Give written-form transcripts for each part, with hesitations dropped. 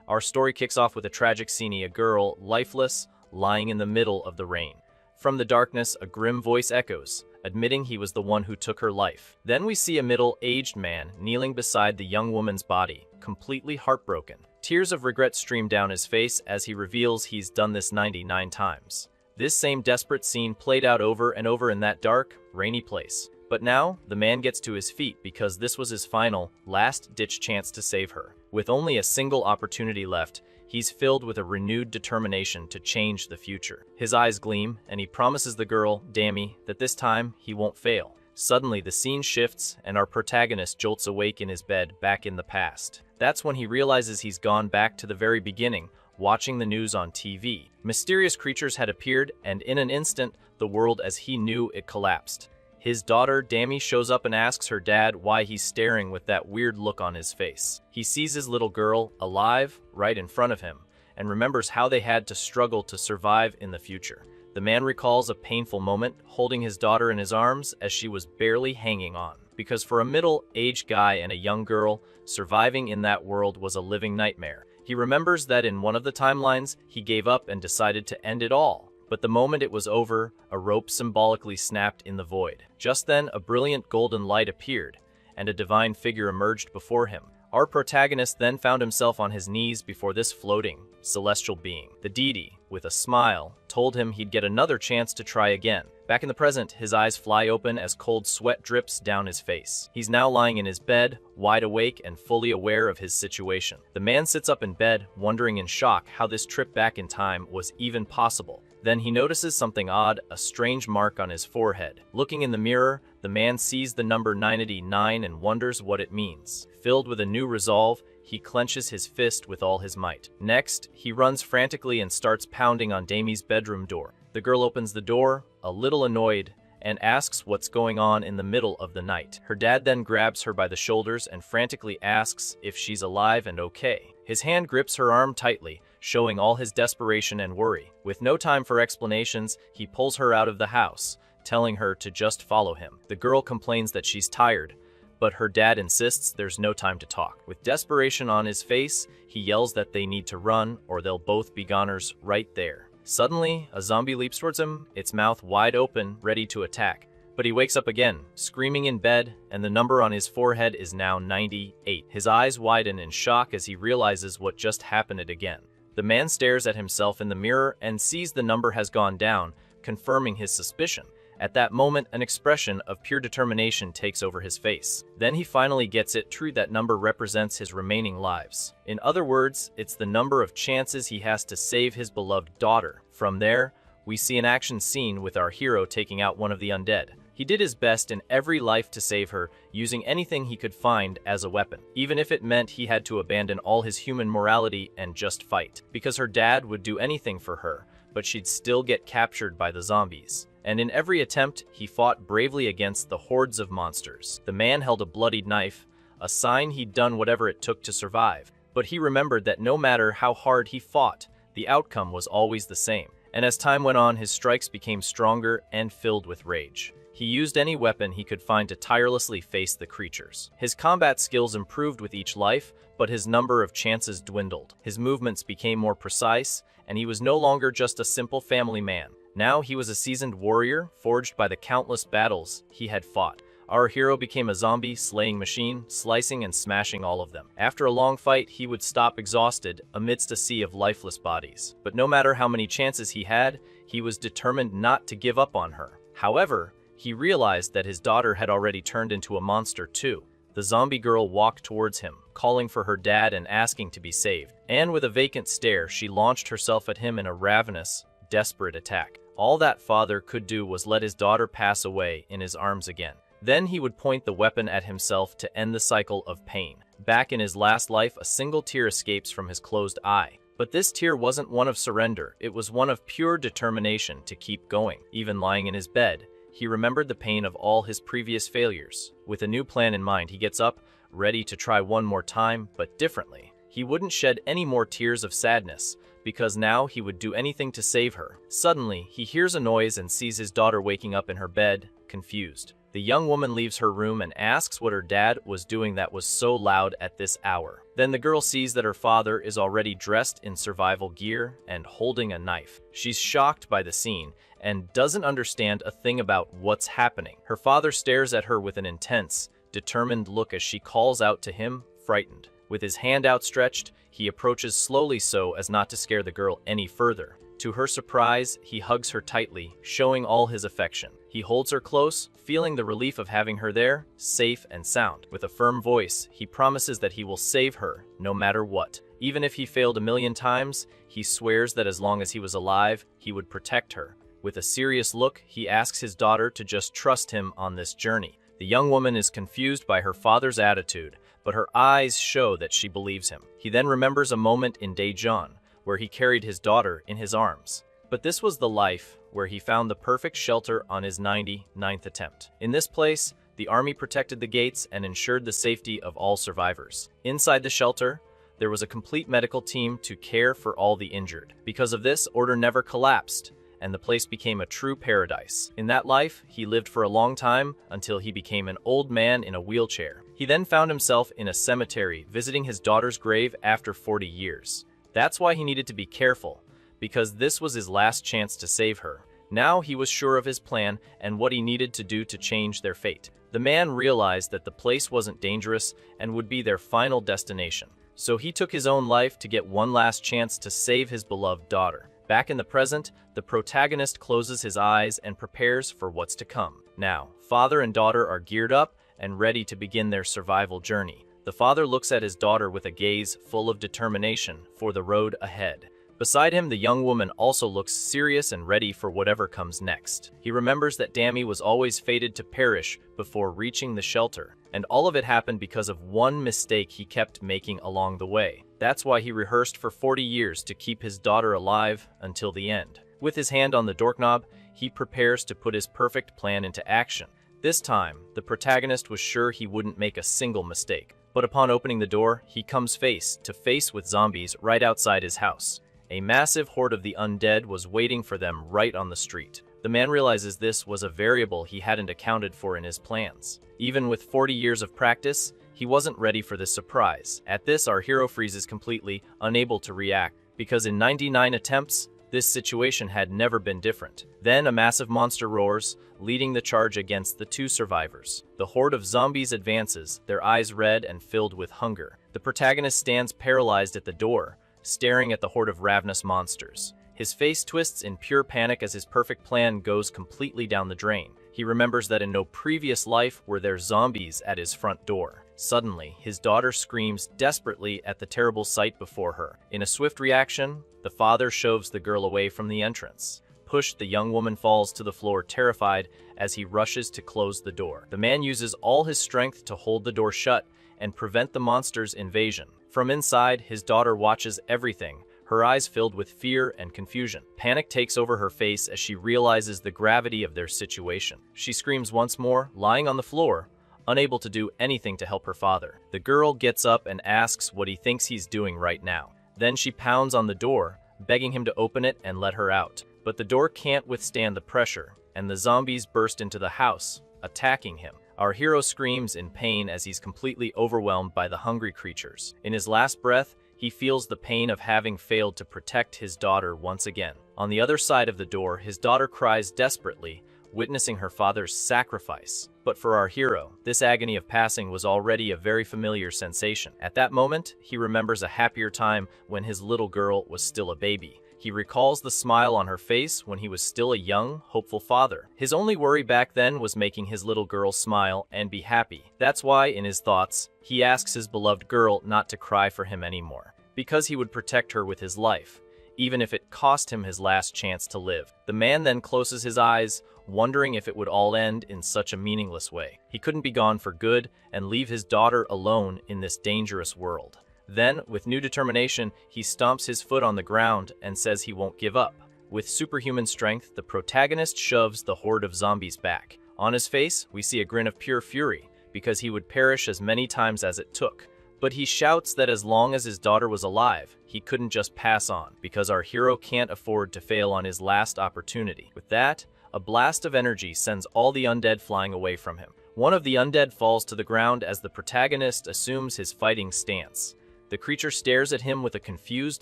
Our story kicks off with a tragic scene: a girl, lifeless, lying in the middle of the rain. From the darkness, a grim voice echoes, admitting he was the one who took her life. Then we see a middle-aged man kneeling beside the young woman's body, completely heartbroken. Tears of regret stream down his face as he reveals he's done this 99 times. This same desperate scene played out over and over in that dark, rainy place. But now, the man gets to his feet because this was his final, last-ditch chance to save her. With only a single opportunity left, he's filled with a renewed determination to change the future. His eyes gleam, and he promises the girl, Dammy, that this time he won't fail. Suddenly, the scene shifts, and our protagonist jolts awake in his bed back in the past. That's when he realizes he's gone back to the very beginning, watching the news on TV. Mysterious creatures had appeared, and in an instant, the world as he knew it collapsed. His daughter, Dammy, shows up and asks her dad why he's staring with that weird look on his face. He sees his little girl, alive, right in front of him, and remembers how they had to struggle to survive in the future. The man recalls a painful moment, holding his daughter in his arms as she was barely hanging on. Because for a middle-aged guy and a young girl, surviving in that world was a living nightmare. He remembers that in one of the timelines, he gave up and decided to end it all. But the moment it was over, a rope symbolically snapped in the void. Just then, a brilliant golden light appeared, and a divine figure emerged before him. Our protagonist then found himself on his knees before this floating, celestial being. The deity, with a smile, told him he'd get another chance to try again. Back in the present, his eyes fly open as cold sweat drips down his face. He's now lying in his bed, wide awake and fully aware of his situation. The man sits up in bed, wondering in shock how this trip back in time was even possible. Then he notices something odd, a strange mark on his forehead. Looking in the mirror, the man sees the number 99 and wonders what it means. Filled with a new resolve, he clenches his fist with all his might. Next, he runs frantically and starts pounding on Dammy's bedroom door. The girl opens the door, a little annoyed, and asks what's going on in the middle of the night. Her dad then grabs her by the shoulders and frantically asks if she's alive and okay. His hand grips her arm tightly, showing all his desperation and worry. With no time for explanations, he pulls her out of the house, telling her to just follow him. The girl complains that she's tired, but her dad insists there's no time to talk. With desperation on his face, he yells that they need to run or they'll both be goners right there. Suddenly, a zombie leaps towards him, its mouth wide open, ready to attack. But he wakes up again, screaming in bed, and the number on his forehead is now 98. His eyes widen in shock as he realizes what just happened again. The man stares at himself in the mirror and sees the number has gone down, confirming his suspicion. At that moment, an expression of pure determination takes over his face. Then he finally gets it true that number represents his remaining lives. In other words, it's the number of chances he has to save his beloved daughter. From there, we see an action scene with our hero taking out one of the undead. He did his best in every life to save her, using anything he could find as a weapon, even if it meant he had to abandon all his human morality and just fight. Because her dad would do anything for her, but she'd still get captured by the zombies. And in every attempt, he fought bravely against the hordes of monsters. The man held a bloodied knife, a sign he'd done whatever it took to survive. But he remembered that no matter how hard he fought, the outcome was always the same. And as time went on, his strikes became stronger and filled with rage. He used any weapon he could find to tirelessly face the creatures. His combat skills improved with each life, but his number of chances dwindled. His movements became more precise, and he was no longer just a simple family man. Now he was a seasoned warrior, forged by the countless battles he had fought. Our hero became a zombie slaying machine, slicing and smashing all of them. After a long fight, he would stop exhausted amidst a sea of lifeless bodies. But no matter how many chances he had, he was determined not to give up on her. However, he realized that his daughter had already turned into a monster too. The zombie girl walked towards him, calling for her dad and asking to be saved. And with a vacant stare, she launched herself at him in a ravenous, desperate attack. All that father could do was let his daughter pass away in his arms again. Then he would point the weapon at himself to end the cycle of pain. Back in his last life, a single tear escapes from his closed eye. But this tear wasn't one of surrender, it was one of pure determination to keep going. Even lying in his bed, he remembered the pain of all his previous failures. With a new plan in mind, he gets up, ready to try one more time, but differently. He wouldn't shed any more tears of sadness, because now he would do anything to save her. Suddenly, he hears a noise and sees his daughter waking up in her bed, confused. The young woman leaves her room and asks what her dad was doing that was so loud at this hour. Then the girl sees that her father is already dressed in survival gear and holding a knife. She's shocked by the scene and doesn't understand a thing about what's happening. Her father stares at her with an intense, determined look as she calls out to him, frightened. With his hand outstretched, he approaches slowly so as not to scare the girl any further. To her surprise, he hugs her tightly, showing all his affection. He holds her close, feeling the relief of having her there, safe and sound. With a firm voice, he promises that he will save her, no matter what. Even if he failed 1,000,000 times, he swears that as long as he was alive, he would protect her. With a serious look, he asks his daughter to just trust him on this journey. The young woman is confused by her father's attitude, but her eyes show that she believes him. He then remembers a moment in Daejeon, where he carried his daughter in his arms. But this was the life where he found the perfect shelter on his 99th attempt. In this place, the army protected the gates and ensured the safety of all survivors. Inside the shelter, there was a complete medical team to care for all the injured. Because of this, order never collapsed, and the place became a true paradise. In that life, he lived for a long time until he became an old man in a wheelchair. He then found himself in a cemetery visiting his daughter's grave after 40 years. That's why he needed to be careful, because this was his last chance to save her. Now he was sure of his plan and what he needed to do to change their fate. The man realized that the place wasn't dangerous and would be their final destination. So he took his own life to get one last chance to save his beloved daughter. Back in the present, the protagonist closes his eyes and prepares for what's to come. Now, father and daughter are geared up and ready to begin their survival journey. The father looks at his daughter with a gaze full of determination for the road ahead. Beside him, the young woman also looks serious and ready for whatever comes next. He remembers that Dami was always fated to perish before reaching the shelter, and all of it happened because of one mistake he kept making along the way. That's why he rehearsed for 40 years to keep his daughter alive until the end. With his hand on the doorknob, he prepares to put his perfect plan into action. This time, the protagonist was sure he wouldn't make a single mistake. But upon opening the door, he comes face to face with zombies right outside his house. A massive horde of the undead was waiting for them right on the street. The man realizes this was a variable he hadn't accounted for in his plans. Even with 40 years of practice, he wasn't ready for this surprise. At this, our hero freezes completely, unable to react, because in 99 attempts, this situation had never been different. Then a massive monster roars, leading the charge against the two survivors. The horde of zombies advances, their eyes red and filled with hunger. The protagonist stands paralyzed at the door, staring at the horde of ravenous monsters. His face twists in pure panic as his perfect plan goes completely down the drain. He remembers that in no previous life were there zombies at his front door. Suddenly, his daughter screams desperately at the terrible sight before her. In a swift reaction, the father shoves the girl away from the entrance. Pushed, the young woman falls to the floor terrified as he rushes to close the door. The man uses all his strength to hold the door shut and prevent the monster's invasion. From inside, his daughter watches everything, her eyes filled with fear and confusion. Panic takes over her face as she realizes the gravity of their situation. She screams once more, lying on the floor, unable to do anything to help her father. The girl gets up and asks what he thinks he's doing right now. Then she pounds on the door, begging him to open it and let her out. But the door can't withstand the pressure, and the zombies burst into the house, attacking him. Our hero screams in pain as he's completely overwhelmed by the hungry creatures. In his last breath, he feels the pain of having failed to protect his daughter once again. On the other side of the door, his daughter cries desperately, witnessing her father's sacrifice. But for our hero, this agony of passing was already a very familiar sensation. At that moment, he remembers a happier time when his little girl was still a baby. He recalls the smile on her face when he was still a young, hopeful father. His only worry back then was making his little girl smile and be happy. That's why, in his thoughts, he asks his beloved girl not to cry for him anymore, because he would protect her with his life, even if it cost him his last chance to live. The man then closes his eyes, wondering if it would all end in such a meaningless way. He couldn't be gone for good and leave his daughter alone in this dangerous world. Then, with new determination, he stomps his foot on the ground and says he won't give up. With superhuman strength, the protagonist shoves the horde of zombies back. On his face, we see a grin of pure fury, because he would perish as many times as it took. But he shouts that as long as his daughter was alive, he couldn't just pass on, because our hero can't afford to fail on his last opportunity. With that, A blast of energy sends all the undead flying away from him. One of the undead falls to the ground as the protagonist assumes his fighting stance. The creature stares at him with a confused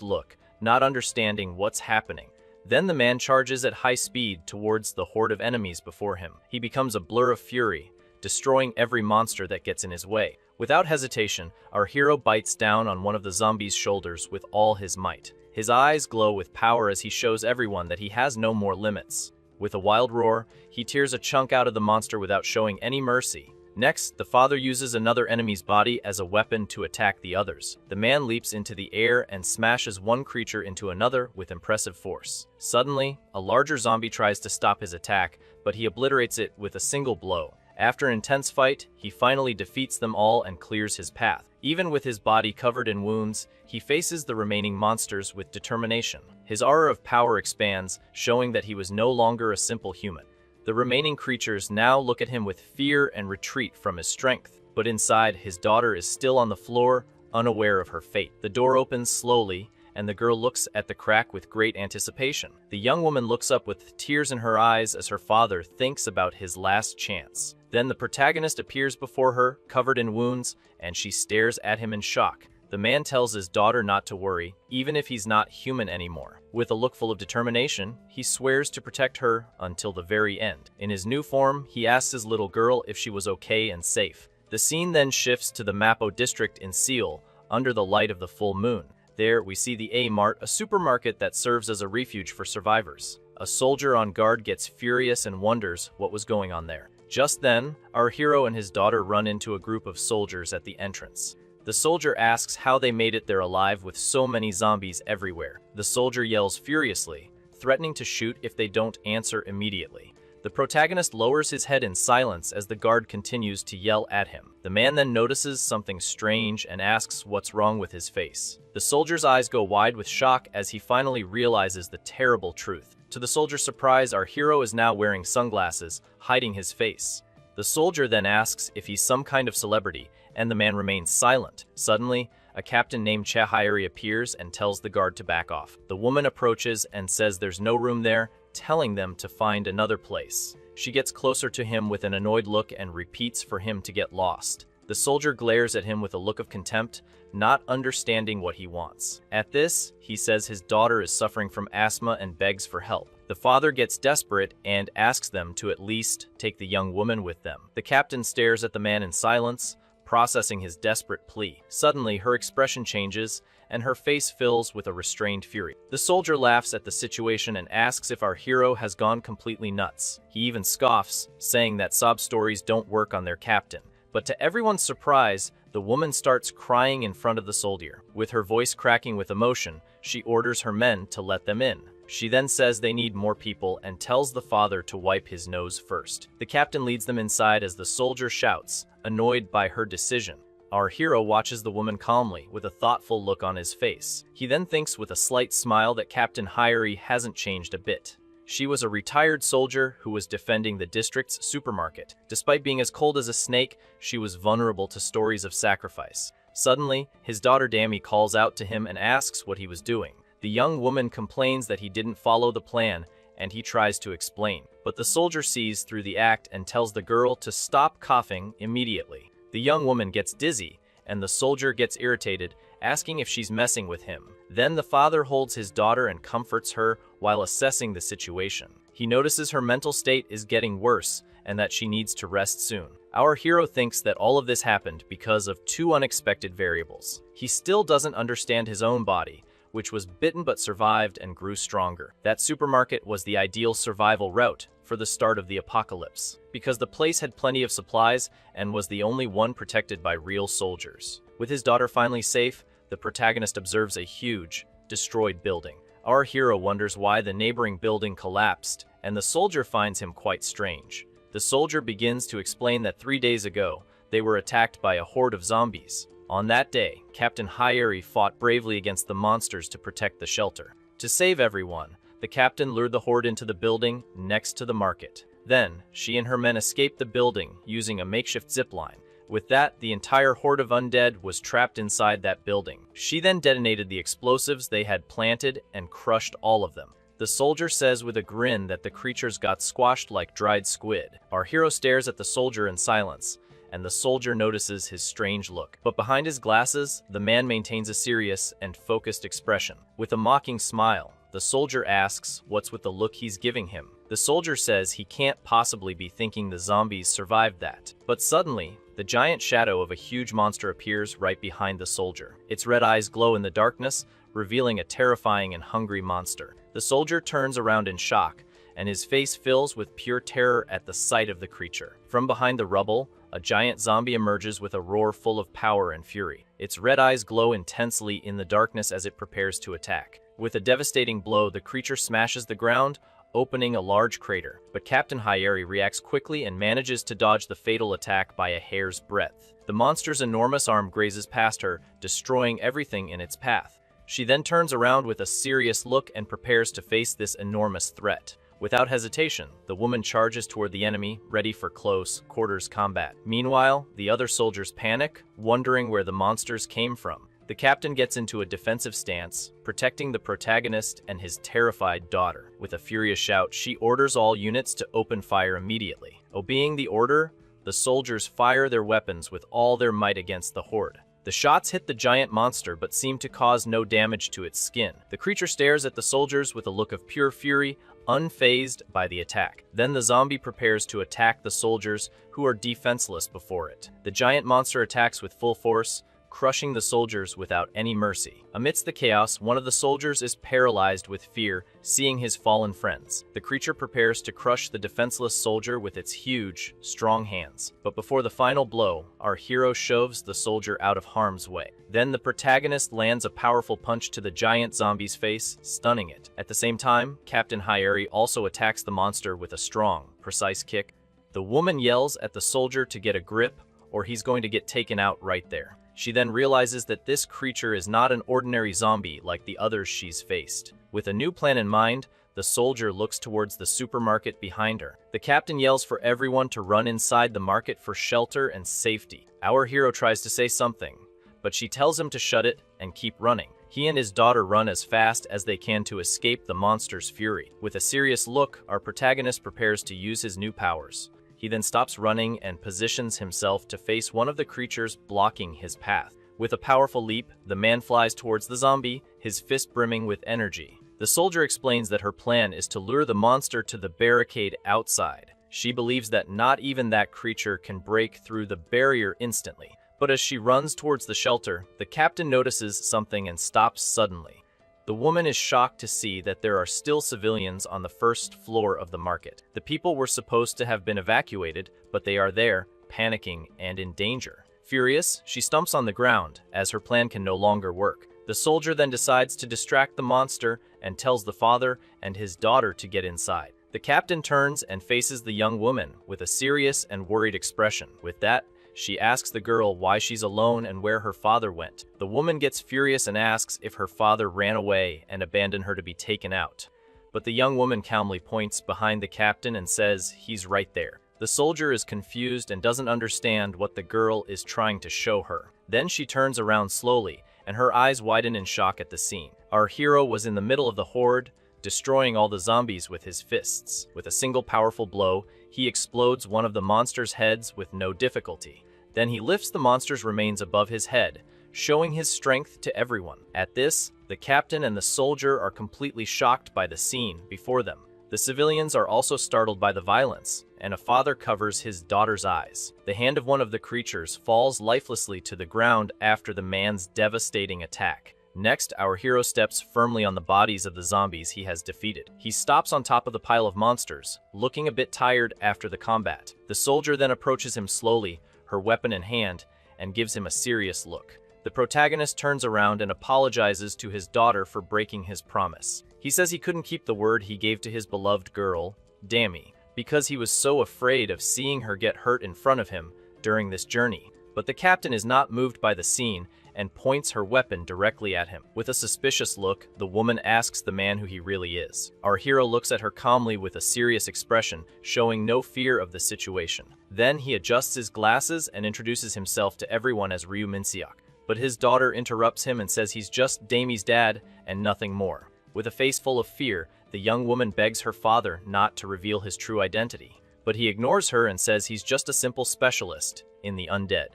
look, not understanding what's happening. Then the man charges at high speed towards the horde of enemies before him. He becomes a blur of fury, destroying every monster that gets in his way. Without hesitation, our hero bites down on one of the zombies' shoulders with all his might. His eyes glow with power as he shows everyone that he has no more limits. With a wild roar, he tears a chunk out of the monster without showing any mercy. Next, the father uses another enemy's body as a weapon to attack the others. The man leaps into the air and smashes one creature into another with impressive force. Suddenly, a larger zombie tries to stop his attack, but he obliterates it with a single blow. After an intense fight, he finally defeats them all and clears his path. Even with his body covered in wounds, he faces the remaining monsters with determination. His aura of power expands, showing that he was no longer a simple human. The remaining creatures now look at him with fear and retreat from his strength. But inside, his daughter is still on the floor, unaware of her fate. The door opens slowly, and the girl looks at the crack with great anticipation. The young woman looks up with tears in her eyes as her father thinks about his last chance. Then the protagonist appears before her, covered in wounds, and she stares at him in shock. The man tells his daughter not to worry, even if he's not human anymore. With a look full of determination, he swears to protect her until the very end. In his new form, he asks his little girl if she was okay and safe. The scene then shifts to the Mapo district in Seoul, under the light of the full moon. There, we see the A-Mart, a supermarket that serves as a refuge for survivors. A soldier on guard gets furious and wonders what was going on there. Just then, our hero and his daughter run into a group of soldiers at the entrance. The soldier asks how they made it there alive with so many zombies everywhere. The soldier yells furiously, threatening to shoot if they don't answer immediately. The protagonist lowers his head in silence as the guard continues to yell at him. The man then notices something strange and asks what's wrong with his face. The soldier's eyes go wide with shock as he finally realizes the terrible truth. To the soldier's surprise, our hero is now wearing sunglasses, hiding his face. The soldier then asks if he's some kind of celebrity, and the man remains silent. Suddenly, a captain named Chahiri appears and tells the guard to back off. The woman approaches and says there's no room there, telling them to find another place. She gets closer to him with an annoyed look and repeats for him to get lost. The soldier glares at him with a look of contempt, not understanding what he wants. At this, he says his daughter is suffering from asthma and begs for help. The father gets desperate and asks them to at least take the young woman with them. The captain stares at the man in silence, processing his desperate plea. Suddenly, her expression changes, and her face fills with a restrained fury. The soldier laughs at the situation and asks if our hero has gone completely nuts. He even scoffs, saying that sob stories don't work on their captain. But to everyone's surprise, the woman starts crying in front of the soldier. With her voice cracking with emotion, she orders her men to let them in. She then says they need more people and tells the father to wipe his nose first. The captain leads them inside as the soldier shouts, annoyed by her decision. Our hero watches the woman calmly, with a thoughtful look on his face. He then thinks with a slight smile that Captain Hyrie hasn't changed a bit. She was a retired soldier who was defending the district's supermarket. Despite being as cold as a snake, she was vulnerable to stories of sacrifice. Suddenly, his daughter Dami calls out to him and asks what he was doing. The young woman complains that he didn't follow the plan, and he tries to explain. But the soldier sees through the act and tells the girl to stop coughing immediately. The young woman gets dizzy, and the soldier gets irritated, asking if she's messing with him. Then the father holds his daughter and comforts her while assessing the situation. He notices her mental state is getting worse and that she needs to rest soon. Our hero thinks that all of this happened because of two unexpected variables. He still doesn't understand his own body, which was bitten but survived and grew stronger. That supermarket was the ideal survival route for the start of the apocalypse, because the place had plenty of supplies and was the only one protected by real soldiers. With his daughter finally safe, the protagonist observes a huge, destroyed building. Our hero wonders why the neighboring building collapsed, and the soldier finds him quite strange. The soldier begins to explain that 3 days ago, they were attacked by a horde of zombies. On that day, Captain Hyeri fought bravely against the monsters to protect the shelter. To save everyone, the captain lured the horde into the building next to the market. Then, she and her men escaped the building using a makeshift zipline. With that, the entire horde of undead was trapped inside that building. She then detonated the explosives they had planted and crushed all of them. The soldier says with a grin that the creatures got squashed like dried squid. Our hero stares at the soldier in silence, and the soldier notices his strange look. But behind his glasses, the man maintains a serious and focused expression. With a mocking smile, the soldier asks what's with the look he's giving him. The soldier says he can't possibly be thinking the zombies survived that. But suddenly, the giant shadow of a huge monster appears right behind the soldier. Its red eyes glow in the darkness, revealing a terrifying and hungry monster. The soldier turns around in shock, and his face fills with pure terror at the sight of the creature. From behind the rubble, a giant zombie emerges with a roar full of power and fury. Its red eyes glow intensely in the darkness as it prepares to attack. With a devastating blow, the creature smashes the ground, opening a large crater. But Captain Hyeri reacts quickly and manages to dodge the fatal attack by a hair's breadth. The monster's enormous arm grazes past her, destroying everything in its path. She then turns around with a serious look and prepares to face this enormous threat. Without hesitation, the woman charges toward the enemy, ready for close quarters combat. Meanwhile, the other soldiers panic, wondering where the monsters came from. The captain gets into a defensive stance, protecting the protagonist and his terrified daughter. With a furious shout, she orders all units to open fire immediately. Obeying the order, the soldiers fire their weapons with all their might against the horde. The shots hit the giant monster but seem to cause no damage to its skin. The creature stares at the soldiers with a look of pure fury, unfazed by the attack. Then the zombie prepares to attack the soldiers, who are defenseless before it. The giant monster attacks with full force, crushing the soldiers without any mercy. Amidst the chaos, one of the soldiers is paralyzed with fear, seeing his fallen friends. The creature prepares to crush the defenseless soldier with its huge, strong hands. But before the final blow, our hero shoves the soldier out of harm's way. Then the protagonist lands a powerful punch to the giant zombie's face, stunning it. At the same time, Captain Hyeri also attacks the monster with a strong, precise kick. The woman yells at the soldier to get a grip, or he's going to get taken out right there. She then realizes that this creature is not an ordinary zombie like the others she's faced. With a new plan in mind, the soldier looks towards the supermarket behind her. The captain yells for everyone to run inside the market for shelter and safety. Our hero tries to say something, but she tells him to shut it and keep running. He and his daughter run as fast as they can to escape the monster's fury. With a serious look, our protagonist prepares to use his new powers. He then stops running and positions himself to face one of the creatures blocking his path. With a powerful leap, the man flies towards the zombie, his fist brimming with energy. The soldier explains that her plan is to lure the monster to the barricade outside. She believes that not even that creature can break through the barrier instantly. But as she runs towards the shelter, the captain notices something and stops suddenly. The woman is shocked to see that there are still civilians on the first floor of the market. The people were supposed to have been evacuated, but they are there, panicking and in danger. Furious, she stumps on the ground, as her plan can no longer work. The soldier then decides to distract the monster and tells the father and his daughter to get inside. The captain turns and faces the young woman with a serious and worried expression. With that, she asks the girl why she's alone and where her father went. The woman gets furious and asks if her father ran away and abandoned her to be taken out. But the young woman calmly points behind the captain and says he's right there. The soldier is confused and doesn't understand what the girl is trying to show her. Then she turns around slowly, and her eyes widen in shock at the scene. Our hero was in the middle of the horde, destroying all the zombies with his fists. With a single powerful blow, he explodes one of the monster's heads with no difficulty. Then he lifts the monster's remains above his head, showing his strength to everyone. At this, the captain and the soldier are completely shocked by the scene before them. The civilians are also startled by the violence, and a father covers his daughter's eyes. The hand of one of the creatures falls lifelessly to the ground after the man's devastating attack. Next, our hero steps firmly on the bodies of the zombies he has defeated. He stops on top of the pile of monsters, looking a bit tired after the combat. The soldier then approaches him slowly, her weapon in hand, and gives him a serious look. The protagonist turns around and apologizes to his daughter for breaking his promise. He says he couldn't keep the word he gave to his beloved girl, Dammy, because he was so afraid of seeing her get hurt in front of him during this journey. But the captain is not moved by the scene and points her weapon directly at him. With a suspicious look, the woman asks the man who he really is. Our hero looks at her calmly with a serious expression, showing no fear of the situation. Then he adjusts his glasses and introduces himself to everyone as Ryu Minseok. But his daughter interrupts him and says he's just Dammy's dad and nothing more. With a face full of fear, The young woman begs her father not to reveal his true identity, but he ignores her and says he's just a simple specialist in the undead.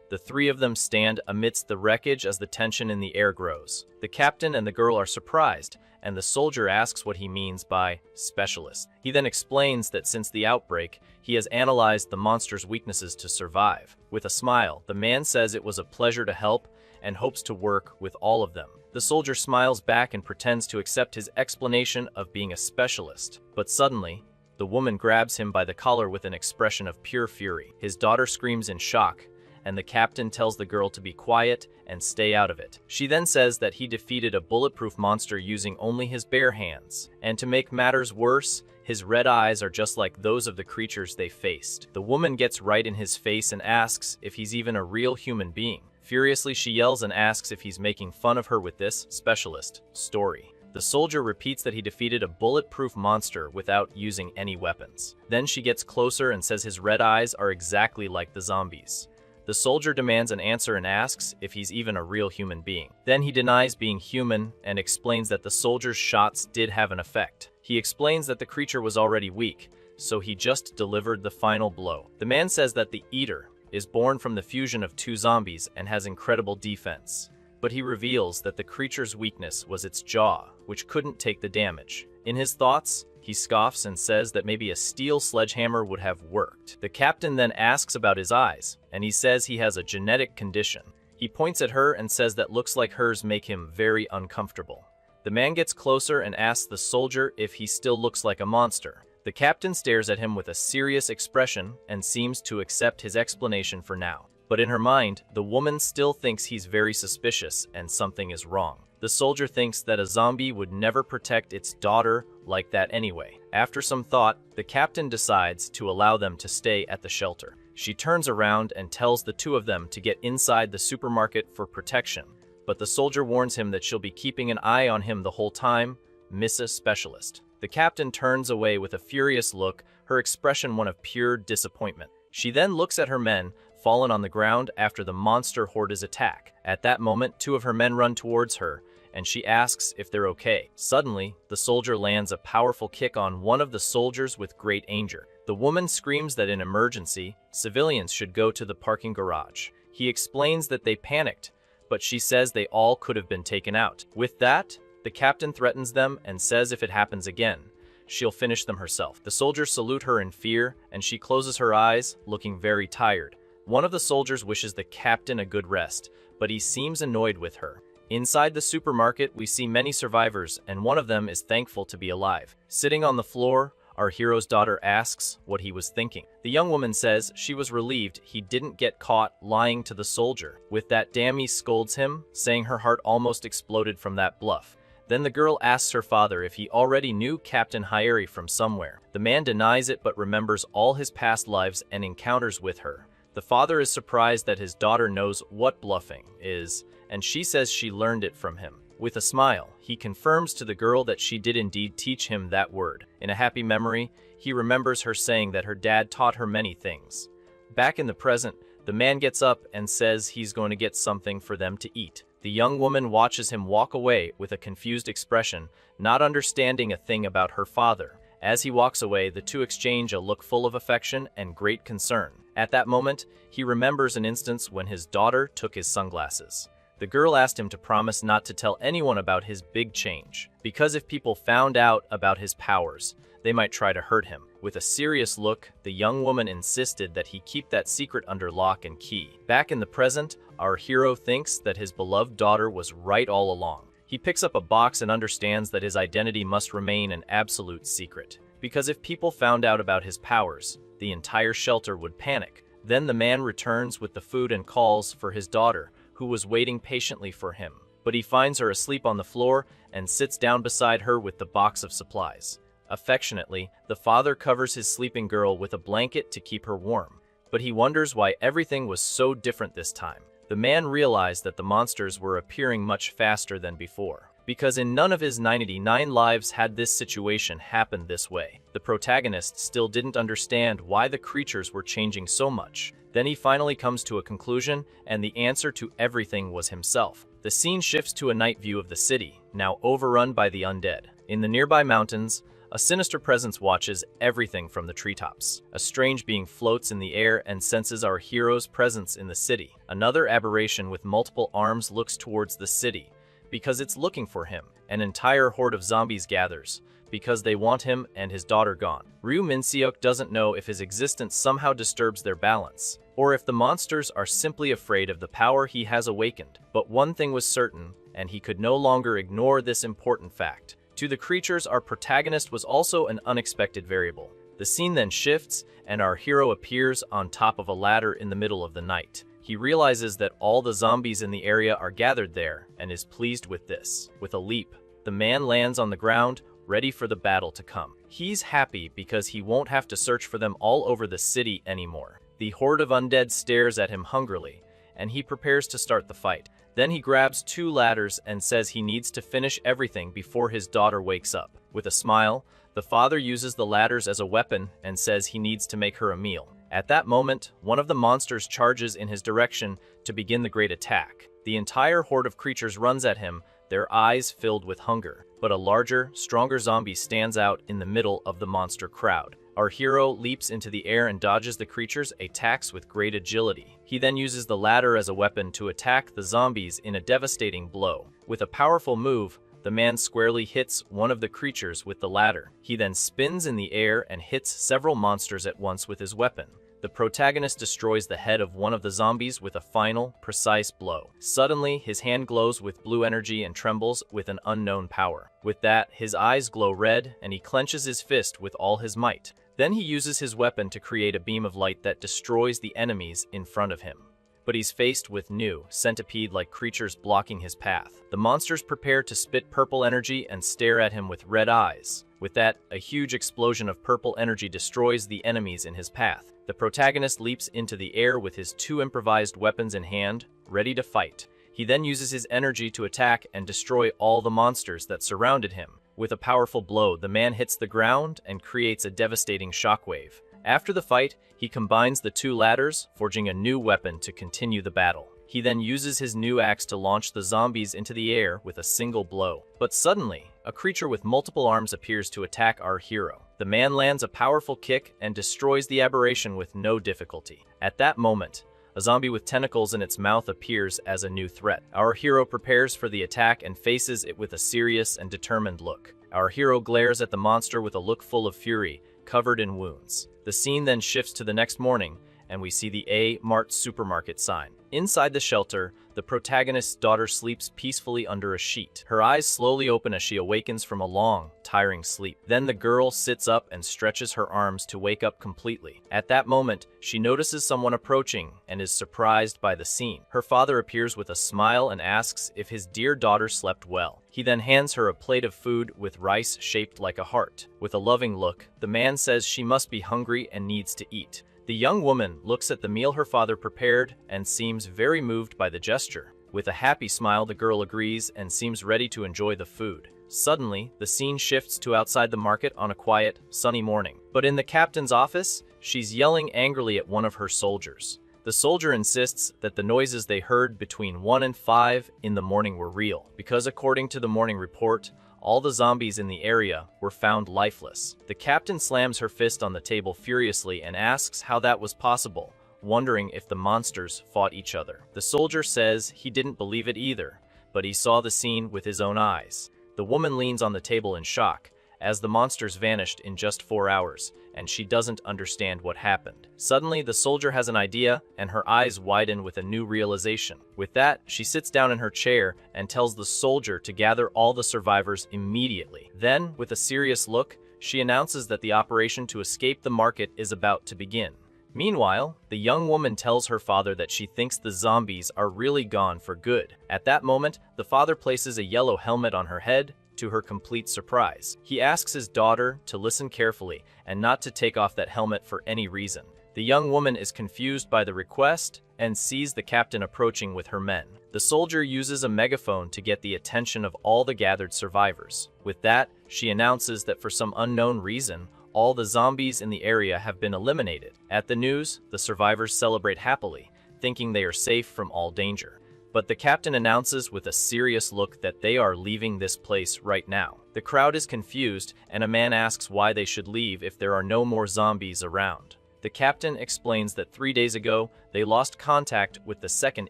The three of them stand amidst the wreckage as the tension in the air grows. The captain and the girl are surprised, and the soldier asks what he means by specialist. He then explains that since the outbreak, he has analyzed the monster's weaknesses to survive. With a smile, the man says it was a pleasure to help and hopes to work with all of them. The soldier smiles back and pretends to accept his explanation of being a specialist. But suddenly, the woman grabs him by the collar with an expression of pure fury. His daughter screams in shock, and the captain tells the girl to be quiet and stay out of it. She then says that he defeated a bulletproof monster using only his bare hands. And to make matters worse, his red eyes are just like those of the creatures they faced. The woman gets right in his face and asks if he's even a real human being. Furiously, she yells and asks if he's making fun of her with this specialist story. The soldier repeats that he defeated a bulletproof monster without using any weapons. Then she gets closer and says his red eyes are exactly like the zombies. The soldier demands an answer and asks if he's even a real human being. Then he denies being human and explains that the soldier's shots did have an effect. He explains that the creature was already weak, so he just delivered the final blow. The man says that the Eater is born from the fusion of two zombies and has incredible defense. But he reveals that the creature's weakness was its jaw, which couldn't take the damage. In his thoughts, he scoffs and says that maybe a steel sledgehammer would have worked. The captain then asks about his eyes, and he says he has a genetic condition. He points at her and says that looks like hers make him very uncomfortable. The man gets closer and asks the soldier if he still looks like a monster. The captain stares at him with a serious expression and seems to accept his explanation for now. But in her mind, the woman still thinks he's very suspicious and something is wrong. The soldier thinks that a zombie would never protect its daughter like that anyway. After some thought, the captain decides to allow them to stay at the shelter. She turns around and tells the two of them to get inside the supermarket for protection. But the soldier warns him that she'll be keeping an eye on him the whole time, Mrs. Specialist. The captain turns away with a furious look, her expression one of pure disappointment. She then looks at her men, fallen on the ground after the monster horde's attack. At that moment, two of her men run towards her, and she asks if they're okay. Suddenly, the soldier lands a powerful kick on one of the soldiers with great anger. The woman screams that in emergency, civilians should go to the parking garage. He explains that they panicked, but she says they all could have been taken out. With that, the captain threatens them and says if it happens again, she'll finish them herself. The soldiers salute her in fear, and she closes her eyes, looking very tired. One of the soldiers wishes the captain a good rest, but he seems annoyed with her. Inside the supermarket, we see many survivors, and one of them is thankful to be alive. Sitting on the floor, our hero's daughter asks what he was thinking. The young woman says she was relieved he didn't get caught lying to the soldier. With that, Dammy scolds him, saying her heart almost exploded from that bluff. Then the girl asks her father if he already knew Captain Hyeri from somewhere. The man denies it but remembers all his past lives and encounters with her. The father is surprised that his daughter knows what bluffing is, and she says she learned it from him. With a smile, he confirms to the girl that she did indeed teach him that word. In a happy memory, he remembers her saying that her dad taught her many things. Back in the present, the man gets up and says he's going to get something for them to eat. The young woman watches him walk away with a confused expression, not understanding a thing about her father. As he walks away, the two exchange a look full of affection and great concern. At that moment, he remembers an instance when his daughter took his sunglasses. The girl asked him to promise not to tell anyone about his big change, because if people found out about his powers, they might try to hurt him. With a serious look, the young woman insisted that he keep that secret under lock and key. Back in the present, our hero thinks that his beloved daughter was right all along. He picks up a box and understands that his identity must remain an absolute secret, because if people found out about his powers, the entire shelter would panic. Then the man returns with the food and calls for his daughter, who was waiting patiently for him. But he finds her asleep on the floor and sits down beside her with the box of supplies. Affectionately, the father covers his sleeping girl with a blanket to keep her warm. But he wonders why everything was so different this time. The man realized that the monsters were appearing much faster than before, because in none of his 99 lives had this situation happened this way. The protagonist still didn't understand why the creatures were changing so much. Then he finally comes to a conclusion, and the answer to everything was himself. The scene shifts to a night view of the city, now overrun by the undead. In the nearby mountains, a sinister presence watches everything from the treetops. A strange being floats in the air and senses our hero's presence in the city. Another aberration with multiple arms looks towards the city because it's looking for him. An entire horde of zombies gathers because they want him and his daughter gone. Ryu Minseok doesn't know if his existence somehow disturbs their balance, or if the monsters are simply afraid of the power he has awakened. But one thing was certain, and he could no longer ignore this important fact. To the creatures, our protagonist was also an unexpected variable. The scene then shifts, and our hero appears on top of a ladder in the middle of the night. He realizes that all the zombies in the area are gathered there, and is pleased with this. With a leap, the man lands on the ground, ready for the battle to come. He's happy because he won't have to search for them all over the city anymore. The horde of undead stares at him hungrily, and he prepares to start the fight. Then he grabs 2 ladders and says he needs to finish everything before his daughter wakes up. With a smile, the father uses the ladders as a weapon and says he needs to make her a meal. At that moment, one of the monsters charges in his direction to begin the great attack. The entire horde of creatures runs at him, their eyes filled with hunger. But a larger, stronger zombie stands out in the middle of the monster crowd. Our hero leaps into the air and dodges the creature's attacks with great agility. He then uses the ladder as a weapon to attack the zombies in a devastating blow. With a powerful move, the man squarely hits one of the creatures with the ladder. He then spins in the air and hits several monsters at once with his weapon. The protagonist destroys the head of one of the zombies with a final, precise blow. Suddenly, his hand glows with blue energy and trembles with an unknown power. With that, his eyes glow red, and he clenches his fist with all his might. Then he uses his weapon to create a beam of light that destroys the enemies in front of him. But he's faced with new, centipede-like creatures blocking his path. The monsters prepare to spit purple energy and stare at him with red eyes. With that, a huge explosion of purple energy destroys the enemies in his path. The protagonist leaps into the air with his 2 improvised weapons in hand, ready to fight. He then uses his energy to attack and destroy all the monsters that surrounded him. With a powerful blow, the man hits the ground and creates a devastating shockwave. After the fight, he combines the 2 ladders, forging a new weapon to continue the battle. He then uses his new axe to launch the zombies into the air with a single blow. But suddenly, a creature with multiple arms appears to attack our hero. The man lands a powerful kick and destroys the aberration with no difficulty. At that moment, a zombie with tentacles in its mouth appears as a new threat. Our hero prepares for the attack and faces it with a serious and determined look. Our hero glares at the monster with a look full of fury, covered in wounds. The scene then shifts to the next morning, and we see the A-Mart supermarket sign. Inside the shelter, the protagonist's daughter sleeps peacefully under a sheet. Her eyes slowly open as she awakens from a long, tiring sleep. Then the girl sits up and stretches her arms to wake up completely. At that moment, she notices someone approaching and is surprised by the scene. Her father appears with a smile and asks if his dear daughter slept well. He then hands her a plate of food with rice shaped like a heart. With a loving look, the man says she must be hungry and needs to eat. The young woman looks at the meal her father prepared and seems very moved by the gesture. With a happy smile, the girl agrees and seems ready to enjoy the food. Suddenly, the scene shifts to outside the market on a quiet, sunny morning. But in the captain's office, she's yelling angrily at one of her soldiers. The soldier insists that the noises they heard between 1 and 5 in the morning were real, because according to the morning report, all the zombies in the area were found lifeless. The captain slams her fist on the table furiously and asks how that was possible, wondering if the monsters fought each other. The soldier says he didn't believe it either, but he saw the scene with his own eyes. The woman leans on the table in shock, as the monsters vanished in just 4 hours, and she doesn't understand what happened. Suddenly, the soldier has an idea, and her eyes widen with a new realization. With that, she sits down in her chair and tells the soldier to gather all the survivors immediately. Then, with a serious look, she announces that the operation to escape the market is about to begin. Meanwhile, the young woman tells her father that she thinks the zombies are really gone for good. At that moment, the father places a yellow helmet on her head, to her complete surprise. He asks his daughter to listen carefully and not to take off that helmet for any reason. The young woman is confused by the request and sees the captain approaching with her men. The soldier uses a megaphone to get the attention of all the gathered survivors. With that, she announces that for some unknown reason, all the zombies in the area have been eliminated. At the news, the survivors celebrate happily, thinking they are safe from all danger. But the captain announces with a serious look that they are leaving this place right now. The crowd is confused, and a man asks why they should leave if there are no more zombies around. The captain explains that 3 days ago, they lost contact with the 2nd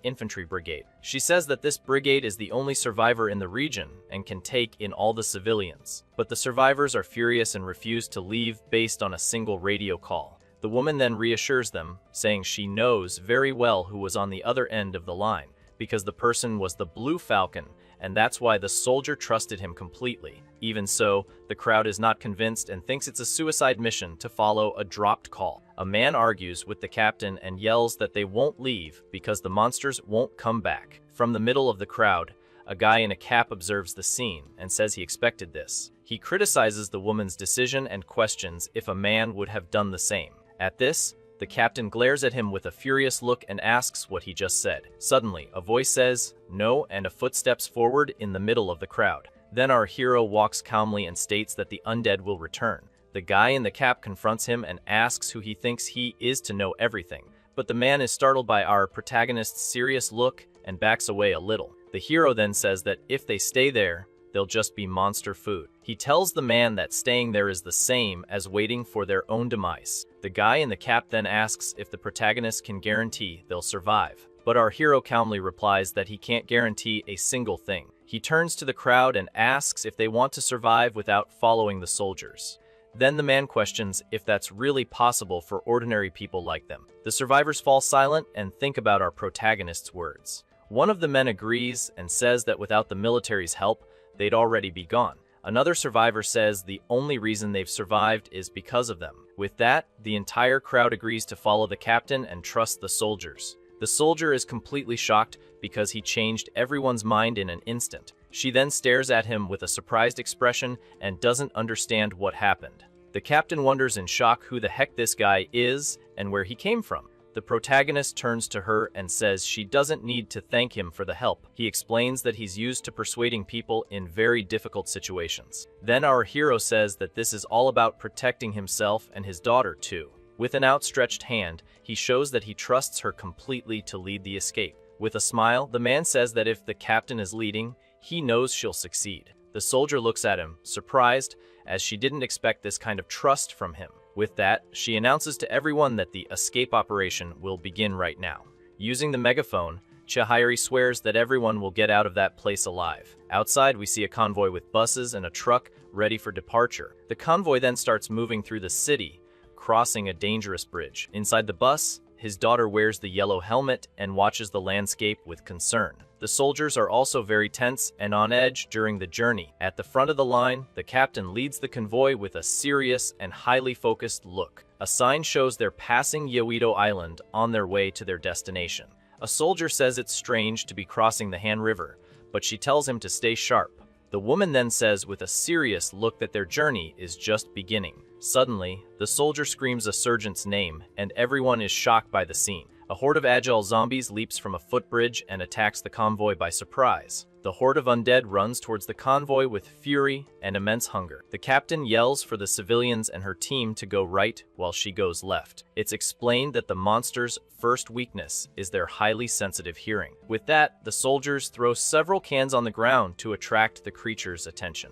Infantry Brigade. She says that this brigade is the only survivor in the region and can take in all the civilians. But the survivors are furious and refuse to leave based on a single radio call. The woman then reassures them, saying she knows very well who was on the other end of the line, because the person was the Blue Falcon, and that's why the soldier trusted him completely. Even so, the crowd is not convinced and thinks it's a suicide mission to follow a dropped call. A man argues with the captain and yells that they won't leave because the monsters won't come back. From the middle of the crowd, a guy in a cap observes the scene and says he expected this. He criticizes the woman's decision and questions if a man would have done the same. At this, the captain glares at him with a furious look and asks what he just said. Suddenly, a voice says, "No," and a foot steps forward in the middle of the crowd. Then our hero walks calmly and states that the undead will return. The guy in the cap confronts him and asks who he thinks he is to know everything. But the man is startled by our protagonist's serious look and backs away a little. The hero then says that if they stay there, they'll just be monster food. He tells the man that staying there is the same as waiting for their own demise. The guy in the cap then asks if the protagonist can guarantee they'll survive. But our hero calmly replies that he can't guarantee a single thing. He turns to the crowd and asks if they want to survive without following the soldiers. Then the man questions if that's really possible for ordinary people like them. The survivors fall silent and think about our protagonist's words. One of the men agrees and says that without the military's help, they'd already be gone. Another survivor says the only reason they've survived is because of them. With that, the entire crowd agrees to follow the captain and trust the soldiers. The soldier is completely shocked because he changed everyone's mind in an instant. She then stares at him with a surprised expression and doesn't understand what happened. The captain wonders in shock who the heck this guy is and where he came from. The protagonist turns to her and says she doesn't need to thank him for the help. He explains that he's used to persuading people in very difficult situations. Then our hero says that this is all about protecting himself and his daughter too. With an outstretched hand, he shows that he trusts her completely to lead the escape. With a smile, the man says that if the captain is leading, he knows she'll succeed. The soldier looks at him, surprised, as she didn't expect this kind of trust from him. With that, she announces to everyone that the escape operation will begin right now. Using the megaphone, Chihiro swears that everyone will get out of that place alive. Outside, we see a convoy with buses and a truck ready for departure. The convoy then starts moving through the city, crossing a dangerous bridge. Inside the bus, his daughter wears the yellow helmet and watches the landscape with concern. The soldiers are also very tense and on edge during the journey. At the front of the line, the captain leads the convoy with a serious and highly focused look. A sign shows they're passing Yoito Island on their way to their destination. A soldier says it's strange to be crossing the Han River, but she tells him to stay sharp. The woman then says with a serious look that their journey is just beginning. Suddenly, the soldier screams a sergeant's name, and everyone is shocked by the scene. A horde of agile zombies leaps from a footbridge and attacks the convoy by surprise. The horde of undead runs towards the convoy with fury and immense hunger. The captain yells for the civilians and her team to go right while she goes left. It's explained that the monsters' first weakness is their highly sensitive hearing. With that, the soldiers throw several cans on the ground to attract the creatures' attention.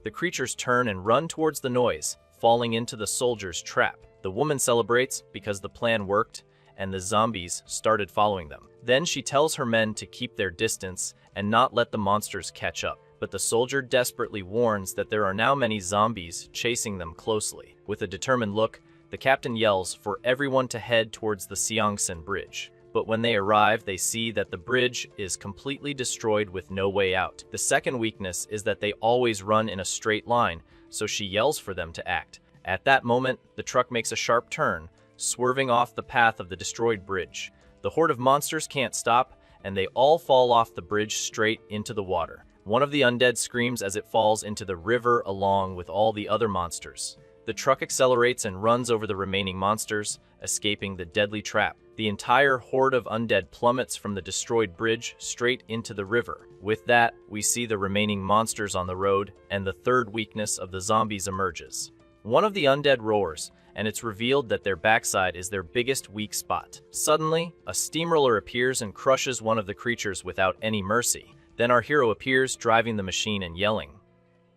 The creatures turn and run towards the noise, falling into the soldiers' trap. The woman celebrates because the plan worked, and the zombies started following them. Then she tells her men to keep their distance and not let the monsters catch up. But the soldier desperately warns that there are now many zombies chasing them closely. With a determined look, the captain yells for everyone to head towards the Seongsan Bridge. But when they arrive, they see that the bridge is completely destroyed with no way out. The second weakness is that they always run in a straight line, so she yells for them to act. At that moment, the truck makes a sharp turn, swerving off the path of the destroyed bridge. The horde of monsters can't stop, and they all fall off the bridge straight into the water. One of the undead screams as it falls into the river along with all the other monsters. The truck accelerates and runs over the remaining monsters, escaping the deadly trap. The entire horde of undead plummets from the destroyed bridge straight into the river. With that, we see the remaining monsters on the road, and the third weakness of the zombies emerges. One of the undead roars, and it's revealed that their backside is their biggest weak spot. Suddenly, a steamroller appears and crushes one of the creatures without any mercy. Then our hero appears, driving the machine and yelling,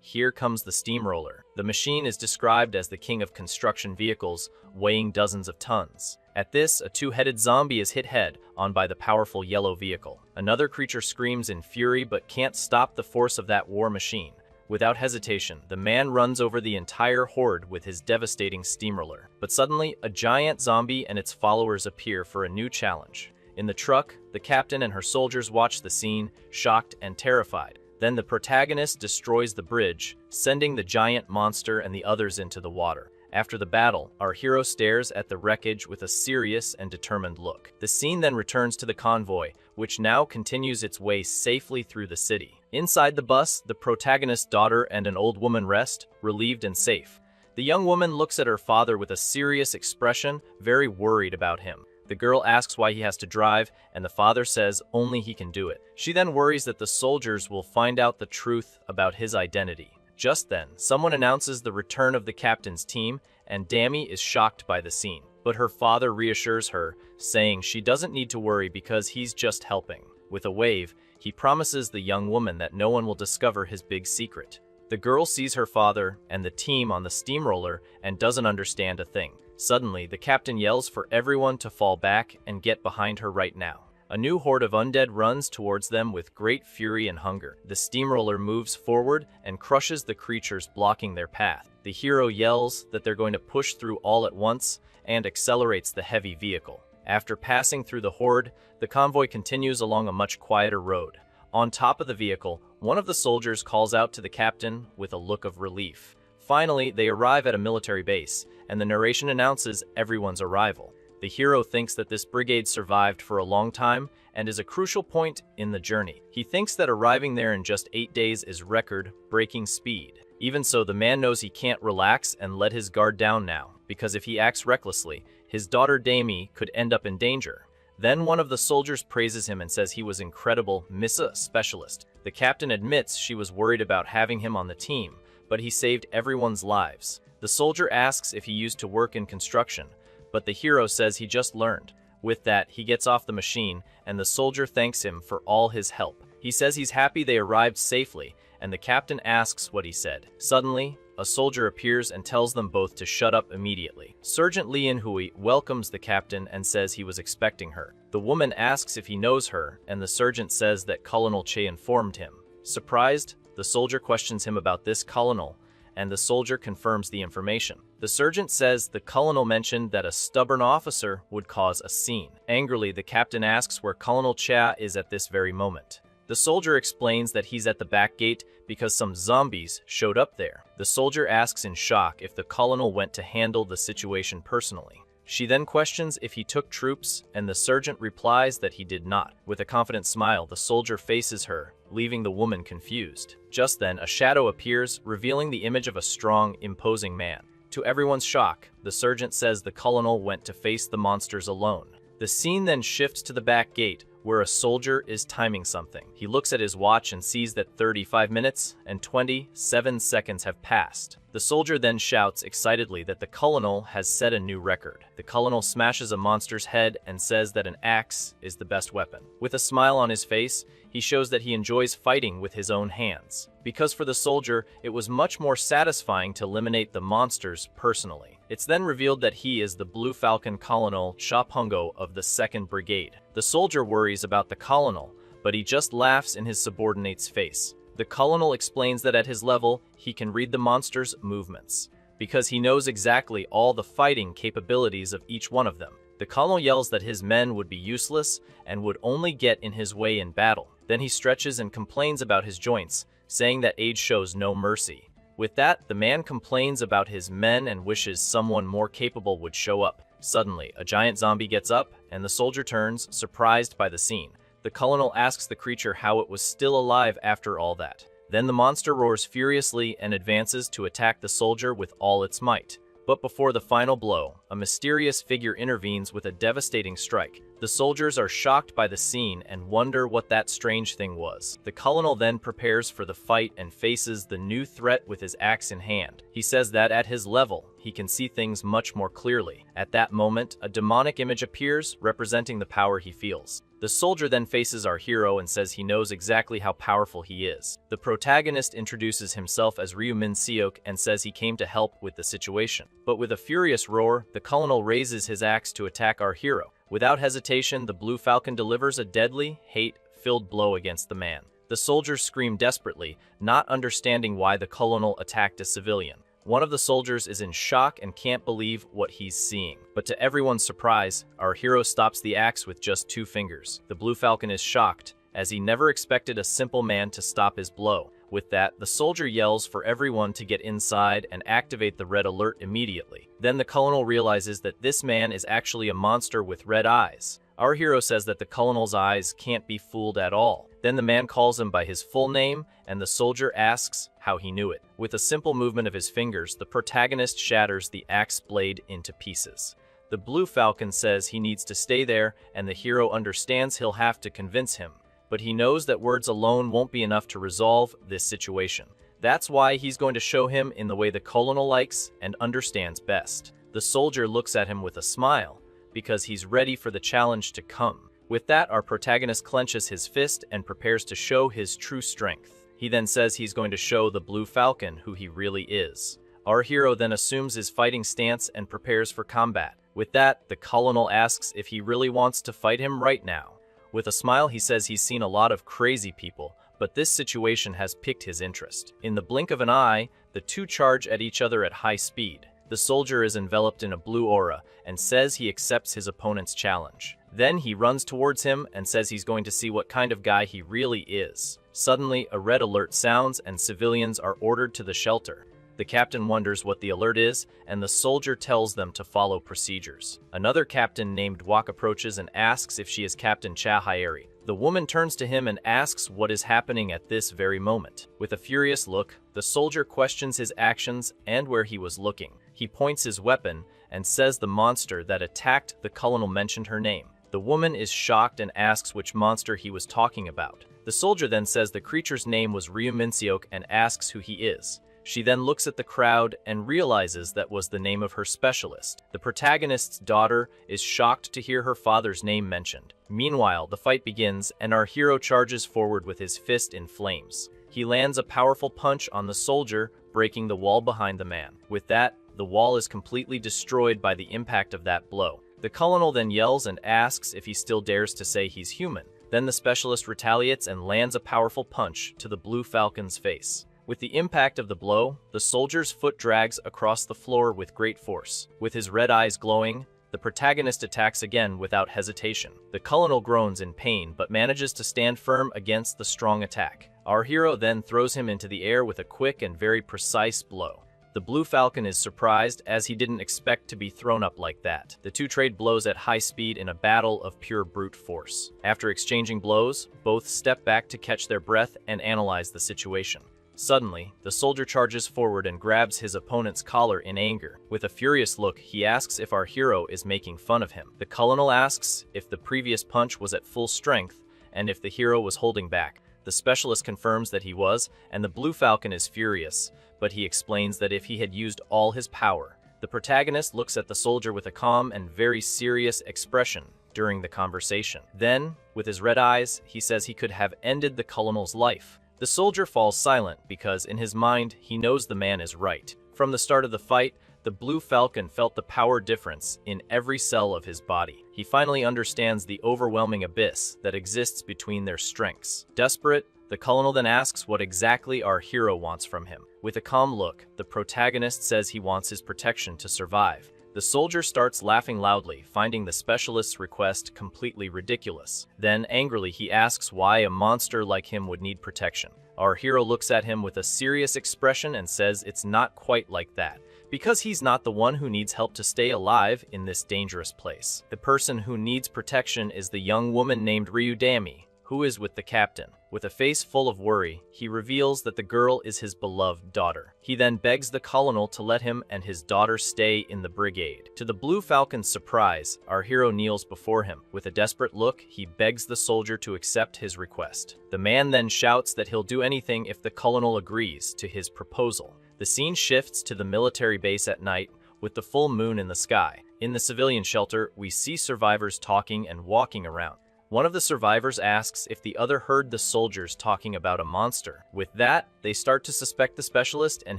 here comes the steamroller. The machine is described as the king of construction vehicles, weighing dozens of tons. At this, a two-headed zombie is hit head-on by the powerful yellow vehicle. Another creature screams in fury but can't stop the force of that war machine. Without hesitation, the man runs over the entire horde with his devastating steamroller. But suddenly, a giant zombie and its followers appear for a new challenge. In the truck, the captain and her soldiers watch the scene, shocked and terrified. Then the protagonist destroys the bridge, sending the giant monster and the others into the water. After the battle, our hero stares at the wreckage with a serious and determined look. The scene then returns to the convoy, which now continues its way safely through the city. Inside the bus, the protagonist's daughter and an old woman rest, relieved and safe. The young woman looks at her father with a serious expression, very worried about him. The girl asks why he has to drive, and the father says only he can do it. She then worries that the soldiers will find out the truth about his identity. Just then, someone announces the return of the captain's team, and Dami is shocked by the scene. But her father reassures her, saying she doesn't need to worry because he's just helping. With a wave, he promises the young woman that no one will discover his big secret. The girl sees her father and the team on the steamroller and doesn't understand a thing. Suddenly, the captain yells for everyone to fall back and get behind her right now. A new horde of undead runs towards them with great fury and hunger. The steamroller moves forward and crushes the creatures blocking their path. The hero yells that they're going to push through all at once and accelerates the heavy vehicle. After passing through the horde, the convoy continues along a much quieter road. On top of the vehicle, one of the soldiers calls out to the captain with a look of relief. Finally, they arrive at a military base, and the narration announces everyone's arrival. The hero thinks that this brigade survived for a long time and is a crucial point in the journey. He thinks that arriving there in just 8 days is record-breaking speed. Even so, the man knows he can't relax and let his guard down now, because if he acts recklessly, his daughter Dami could end up in danger. Then one of the soldiers praises him and says he was incredible Missa specialist. The captain admits she was worried about having him on the team, but he saved everyone's lives. The soldier asks if he used to work in construction, but the hero says he just learned. With that, he gets off the machine, and the soldier thanks him for all his help. He says he's happy they arrived safely, and the captain asks what he said. Suddenly, a soldier appears and tells them both to shut up immediately. Sergeant Lee In-hui welcomes the captain and says he was expecting her. The woman asks if he knows her, and the sergeant says that Colonel Che informed him. Surprised, the soldier questions him about this colonel, and the soldier confirms the information. The sergeant says the colonel mentioned that a stubborn officer would cause a scene. Angrily, the captain asks where Colonel Cha is at this very moment. The soldier explains that he's at the back gate because some zombies showed up there. The soldier asks in shock if the colonel went to handle the situation personally. She then questions if he took troops, and the sergeant replies that he did not. With a confident smile, the soldier faces her, leaving the woman confused. Just then, a shadow appears, revealing the image of a strong, imposing man. To everyone's shock, the sergeant says the colonel went to face the monsters alone. The scene then shifts to the back gate, where a soldier is timing something. He looks at his watch and sees that 35 minutes and 27 seconds have passed. The soldier then shouts excitedly that the colonel has set a new record. The colonel smashes a monster's head and says that an axe is the best weapon. With a smile on his face, he shows that he enjoys fighting with his own hands. Because for the soldier, it was much more satisfying to eliminate the monsters personally. It's then revealed that he is the Blue Falcon Colonel Cha Pungo of the 2nd Brigade. The soldier worries about the colonel, but he just laughs in his subordinate's face. The colonel explains that at his level, he can read the monster's movements, because he knows exactly all the fighting capabilities of each one of them. The colonel yells that his men would be useless and would only get in his way in battle. Then he stretches and complains about his joints, saying that age shows no mercy. With that, the man complains about his men and wishes someone more capable would show up. Suddenly, a giant zombie gets up, and the soldier turns, surprised by the scene. The colonel asks the creature how it was still alive after all that. Then the monster roars furiously and advances to attack the soldier with all its might. But before the final blow, a mysterious figure intervenes with a devastating strike. The soldiers are shocked by the scene and wonder what that strange thing was. The colonel then prepares for the fight and faces the new threat with his axe in hand. He says that at his level, he can see things much more clearly. At that moment, a demonic image appears, representing the power he feels. The soldier then faces our hero and says he knows exactly how powerful he is. The protagonist introduces himself as Ryu Min Seok and says he came to help with the situation. But with a furious roar, the colonel raises his axe to attack our hero. Without hesitation, the Blue Falcon delivers a deadly, hate-filled blow against the man. The soldiers scream desperately, not understanding why the colonel attacked a civilian. One of the soldiers is in shock and can't believe what he's seeing. But to everyone's surprise, our hero stops the axe with just 2 fingers. The Blue Falcon is shocked, as he never expected a simple man to stop his blow. With that, the soldier yells for everyone to get inside and activate the red alert immediately. Then the colonel realizes that this man is actually a monster with red eyes. Our hero says that the colonel's eyes can't be fooled at all. Then the man calls him by his full name, and the soldier asks how he knew it. With a simple movement of his fingers, the protagonist shatters the axe blade into pieces. The Blue Falcon says he needs to stay there, and the hero understands he'll have to convince him. But he knows that words alone won't be enough to resolve this situation. That's why he's going to show him in the way the colonel likes and understands best. The soldier looks at him with a smile, because he's ready for the challenge to come. With that, our protagonist clenches his fist and prepares to show his true strength. He then says he's going to show the Blue Falcon who he really is. Our hero then assumes his fighting stance and prepares for combat. With that, the colonel asks if he really wants to fight him right now. With a smile, he says he's seen a lot of crazy people, but this situation has piqued his interest. In the blink of an eye, the two charge at each other at high speed. The soldier is enveloped in a blue aura and says he accepts his opponent's challenge. Then he runs towards him and says he's going to see what kind of guy he really is. Suddenly, a red alert sounds and civilians are ordered to the shelter. The captain wonders what the alert is, and the soldier tells them to follow procedures. Another captain named Wak approaches and asks if she is Captain Cha Hyeri. The woman turns to him and asks what is happening at this very moment. With a furious look, the soldier questions his actions and where he was looking. He points his weapon and says the monster that attacked the colonel mentioned her name. The woman is shocked and asks which monster he was talking about. The soldier then says the creature's name was Ryu Min Seok and asks who he is. She then looks at the crowd and realizes that was the name of her specialist. The protagonist's daughter is shocked to hear her father's name mentioned. Meanwhile, the fight begins and our hero charges forward with his fist in flames. He lands a powerful punch on the soldier, breaking the wall behind the man. With that, the wall is completely destroyed by the impact of that blow. The colonel then yells and asks if he still dares to say he's human. Then the specialist retaliates and lands a powerful punch to the Blue Falcon's face. With the impact of the blow, the soldier's foot drags across the floor with great force. With his red eyes glowing, the protagonist attacks again without hesitation. The colonel groans in pain but manages to stand firm against the strong attack. Our hero then throws him into the air with a quick and very precise blow. The Blue Falcon is surprised as he didn't expect to be thrown up like that. The two trade blows at high speed in a battle of pure brute force. After exchanging blows, both step back to catch their breath and analyze the situation. Suddenly, the soldier charges forward and grabs his opponent's collar in anger. With a furious look, he asks if our hero is making fun of him. The colonel asks if the previous punch was at full strength and if the hero was holding back. The specialist confirms that he was, and the Blue Falcon is furious, but he explains that if he had used all his power. The protagonist looks at the soldier with a calm and very serious expression during the conversation. Then, with his red eyes, he says he could have ended the colonel's life. The soldier falls silent because in his mind he knows the man is right. From the start of the fight, the Blue Falcon felt the power difference in every cell of his body. He finally understands the overwhelming abyss that exists between their strengths. Desperate, the colonel then asks what exactly our hero wants from him. With a calm look, the protagonist says he wants his protection to survive. The soldier starts laughing loudly, finding the specialist's request completely ridiculous. Then, angrily, he asks why a monster like him would need protection. Our hero looks at him with a serious expression and says it's not quite like that, because he's not the one who needs help to stay alive in this dangerous place. The person who needs protection is the young woman named Ryu Dami, who is with the captain. With a face full of worry, he reveals that the girl is his beloved daughter. He then begs the colonel to let him and his daughter stay in the brigade. To the Blue Falcon's surprise, our hero kneels before him. With a desperate look, he begs the soldier to accept his request. The man then shouts that he'll do anything if the colonel agrees to his proposal. The scene shifts to the military base at night, with the full moon in the sky. In the civilian shelter, we see survivors talking and walking around. One of the survivors asks if the other heard the soldiers talking about a monster. With that, they start to suspect the specialist and